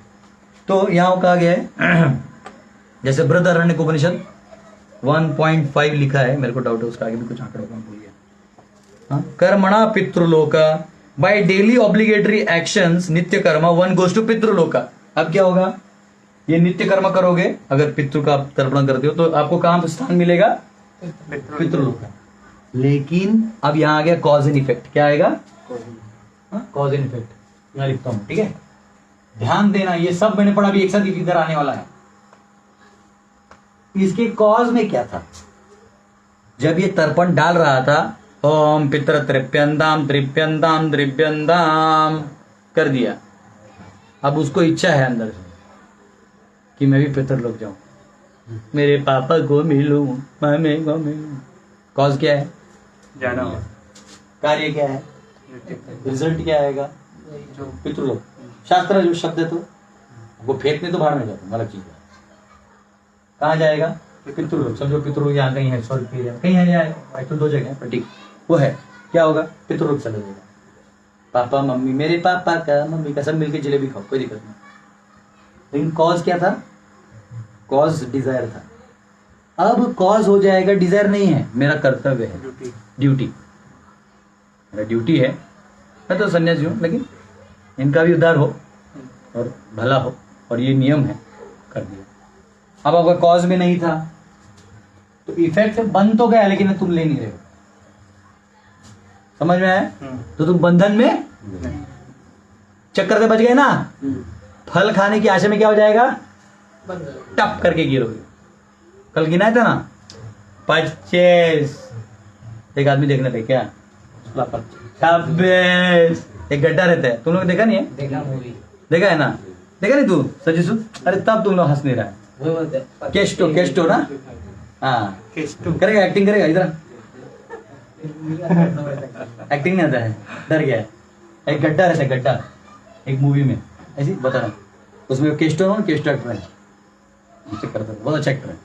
तो यहाँ कहा गया है जैसे बृहदारण्यक उपनिषद 1.5 लिखा है, मेरे को डाउट है उसका आगे भी कुछ आंकड़ा भूल गया। कर्मणा पितृलोका, बाय डेली ऑब्लिगेटरी एक्शंस नित्य कर्म वन गोज टू पितृलोका। अब क्या होगा, ये नित्य कर्म करोगे, अगर पितृ का तर्पण करते हो तो आपको कहां स्थान मिलेगा? पितृलोका। लेकिन अब यहां आ गया कॉज एंड इफेक्ट। क्या आएगा? कॉज एंड इफेक्ट यहां लिखता हूं, ठीक है? ध्यान देना, ये सब मैंने पढ़ा, भी एक साथ इधर आने वाला है। इसके कॉज में क्या था? जब ये तर्पण डाल रहा था, ओम पितृ तृप्यंदाम तृप्यंदाम तृप्यंदाम कर दिया। अब उसको इच्छा है अंदर से कि मैं भी पितृलोक जाऊं, मेरे पापा को मिलूं, मम्मी को मिलूं। कॉज क्या है? जाना हो। कार्य क्या है? रिजल्ट क्या आएगा? पितृलोक। शास्त्र जो शब्द है, तो वो फेंकने तो बाहर में जाता, अलग चीज है। कहाँ जाएगा? पितृलोक। समझो पितृलोक यहाँ कहीं है, सॉल्व किया कहीं है, जाएगा तो 2 जगह पर, ठीक वो है। क्या होगा? पितृलोक चला जाएगा। पापा मम्मी, मेरे पापा का मम्मी का सब मिलकर जलेबी खाओ, कोई दिक्कत नहीं। लेकिन कॉज क्या था? कॉज डिजायर था, अब कॉज हो जाएगा डिजायर नहीं है, मेरा कर्तव्य है, ड्यूटी ड्यूटी, मेरा ड्यूटी है। मैं तो सन्यासी हूँ, लेकिन इनका भी उद्धार हो और भला हो, और ये नियम है, कर दिया। अब आपका कॉज में नहीं था तो इफेक्ट बन तो गया, लेकिन तुम ले नहीं रहे हो, समझ में आया? तो तुम बंधन में चक्कर से बच गए ना। फल खाने की आशा में क्या हो जाएगा, टप करके गिरोगे। कल गिनाया था ना 25, एक आदमी देखने थे क्या 26, एक गड्ढा रहता है, तुम लोग देखा नहीं है? देखा मूवी, देखा है ना? देखा नहीं तू सजीसु? अरे तब तुम लोग हंस नहीं रहा है। वो बोलते हैं, केस्टो ना, हाँ करेगा, एक्टिंग करेगा, इधर एक्टिंग नहीं आता है, डर गया है। एक गड्ढा रहता है, गड्ढा एक मूवी में ऐसी बता रहा हूँ, उसमें केस्टो एक्टर है, चेक करता है, बहुत अच्छा एक्टर है।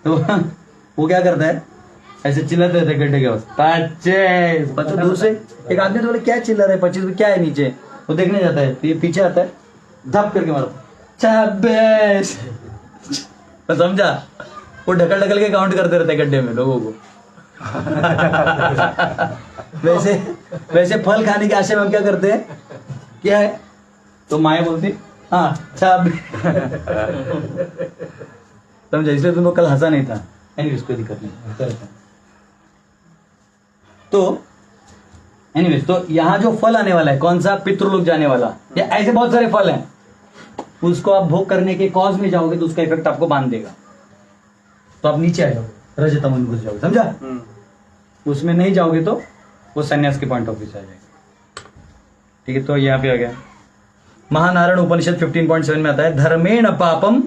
तो वो क्या करता है, ऐसे चिल्लाते रहते गड्ढे के पास 25, बच्चों दूर से एक आदमी तो बोले क्या चिल्ला रहे 25 में क्या है नीचे, वो देखने जाता है तो ये पीछे आता है, धप करके मारता 26, तो समझा, वो ढकल ढकल के काउंट करते रहते गड्ढे में लोगों को। वैसे फल खाने की आशा में हम क्या करते हैं, क्या है, तो माया बोलती हाँ 26, समझा, इसलिए तुमको कल हंसा नहीं था, एनीवेज कोई दिक्कत नहीं। तो एनीवेज, तो यहाँ जो फल आने वाला है कौन सा, पितृलोक जाने वाला, या ऐसे बहुत सारे फल हैं, उसको आप भोग करने के कॉज में जाओगे तो उसका इफेक्ट आपको बांध देगा, तो आप नीचे आ जाओगे, रजतम में घुस जाओगे, समझा? उसमें नहीं जाओगे तो वो संन्यास के पॉइंट ऑफ व्यू से आ जाएगा। ठीक है, तो यहाँ पे आ गया महानारायण उपनिषद 15.7 में आता है, धर्मेण पापम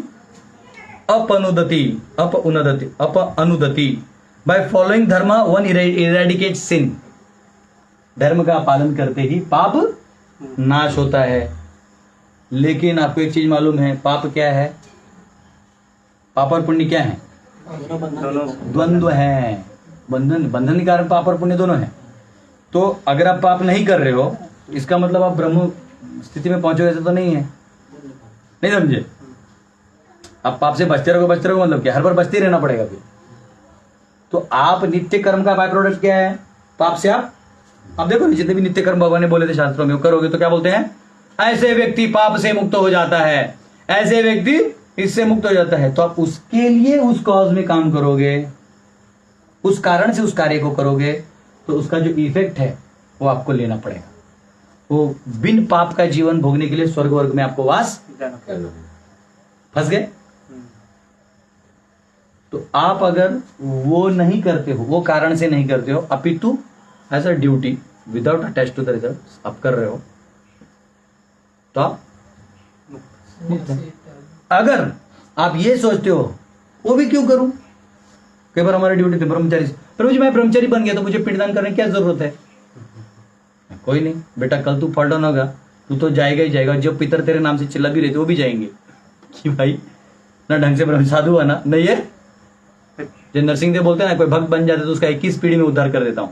अनुदति बाय फॉलोइंग धर्म वन इरेडिकेट सिन। धर्म का पालन करते ही पाप नाश होता है। लेकिन आपको एक चीज मालूम है, पाप क्या है, पाप और पुण्य क्या है, द्वंद्व है, बंधन के कारण पाप और पुण्य दोनों है। तो अगर आप पाप नहीं कर रहे हो, इसका मतलब आप ब्रह्म स्थिति में पहुंचोगे, ऐसा तो नहीं है, नहीं समझे? आप पाप से बचते रहोगे मतलब क्या, हर बार बचते रहना पड़ेगा फिर। तो आप नित्य कर्म का बाय प्रोडक्ट क्या है, पाप से आप देखो जितने भी नित्य कर्म भगवान ने बोले थे शास्त्रों में, वो करोगे तो क्या बोलते हैं, ऐसे व्यक्ति पाप से मुक्त हो जाता है, ऐसे व्यक्ति इससे मुक्त हो जाता है। तो आप उसके लिए उस कॉज में काम करोगे, उस कारण से उस कार्य को करोगे, तो उसका जो इफेक्ट है वो आपको लेना पड़ेगा। वो बिन पाप का जीवन भोगने के लिए स्वर्ग वर्ग में आपको वास, फंस गए। तो आप अगर वो नहीं करते हो, वो कारण से नहीं करते हो, अपितु as a duty without attach to the result आप कर रहे हो, तो आप मुक्त हैं। अगर आप ये सोचते हो वो भी क्यों करूं, कई बार हमारी ड्यूटी थी ब्रह्मचारी, प्रभु जी मैं ब्रह्मचारी बन गया तो मुझे पिंडदान करने की क्या जरूरत है। कोई नहीं बेटा, कल तू फॉल डाउन होगा, तू तो जाएगा ही जाएगा। जो पितर तेरे नाम से चिल्ला भी रहे थे वो भी जाएंगे कि भाई ना ढंग से ब्रह्म साधु हुआ ना, नहीं है। जो नरसिंह देव बोलते हैं ना, कोई भक्त बन जाते तो उसका 21 पीढ़ी में उद्धार कर देता हूं।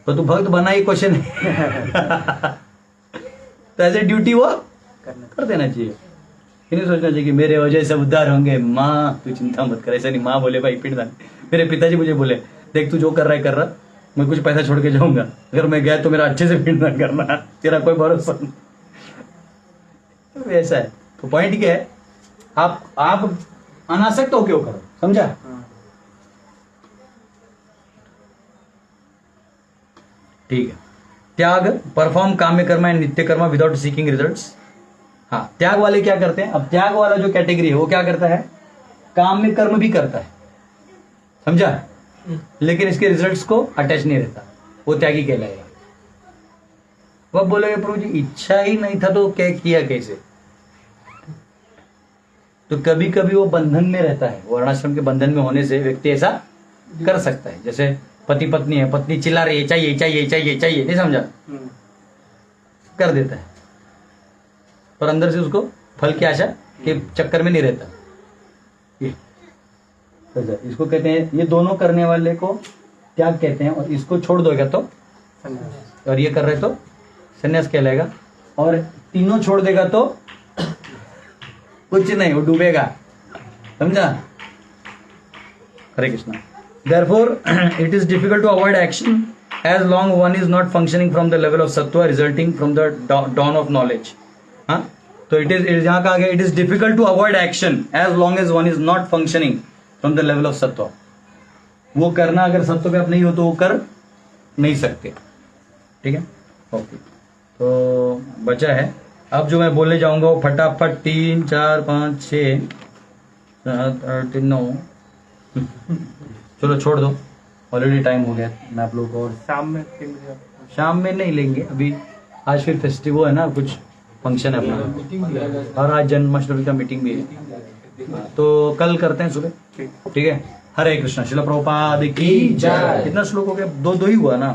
तो तू भक्त बना, ही क्वेश्चन है। तो एज ए ड्यूटी वो कर देना चाहिए, नहीं सोचना चाहिए कि मेरे वजह से उद्धार होंगे। माँ तू चिंता मत कर, ऐसा नहीं। माँ बोले भाई पिंडदान, मेरे पिताजी मुझे बोले देख तू जो कर रहा है कर रहा, मैं कुछ पैसा छोड़ के जाऊंगा, अगर मैं गया तो मेरा अच्छे से पिंडदान करना, तेरा कोई भरोसा नहीं। ऐसा है। तो पॉइंट क्या है, आप अनासक्त हो क्यों करो, समझा? ठीक है। त्याग, परफॉर्म काम्य कर्म एंड नित्य कर्म विदाउट सीकिंग रिजल्ट्स। हाँ, त्याग वाले क्या करते हैं, अब त्याग वाला जो कैटेगरी है वो क्या करता है, काम्य कर्म भी करता है, समझा, लेकिन इसके रिजल्ट्स को अटैच नहीं रहता, वो त्यागी कहलाएगा। वो बोलेगे प्रभु जी इच्छा ही नहीं था तो क्या किया कैसे। तो कभी कभी वो बंधन में रहता है, वर्णाश्रम के बंधन में होने से व्यक्ति ऐसा कर सकता है। जैसे पति पत्नी है, पत्नी चिल्ला रही है चाहिए चाहिए चाहिए चाहिए, नहीं समझा, कर देता है, पर अंदर से उसको फल की आशा के चक्कर में नहीं रहता। इसको कहते हैं, ये दोनों करने वाले को त्याग कहते हैं। और इसको छोड़ दोगे तो, और ये कर रहे तो संन्यास कहलाएगा। और तीनों छोड़ देगा तो कुछ नहीं, वो डूबेगा। समझा? हरे Krishna. Therefore, it is difficult to avoid action as long one is not functioning from the level of sattva resulting from the dawn of knowledge. हाँ, तो it is यहाँ का आगे, it is difficult to avoid action as long as one is not functioning from the level of sattva. वो करना अगर सत्व पे आप नहीं हो तो वो कर नहीं सकते. ठीक है, ओके. तो बचा है अब जो मैं बोलने जाऊंगा वो फटाफट 3 4 5 6 7 8 9 चलो छोड़ दो, ऑलरेडी टाइम हो गया. मैं आप लोगों को और शाम में 3 बजे शाम में नहीं लेंगे अभी. आज फिर फेस्टिवल है ना, कुछ फंक्शन है अपना, मीटिंग भी है. और आज जन्माष्टमी का मीटिंग भी है, तो कल करते हैं सुबह. ठीक है. हरे कृष्णा. शिला प्रभुपाद की जय. कितना श्लोक हो गया? दो ही हुआ ना.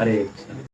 हरे कृष्ण.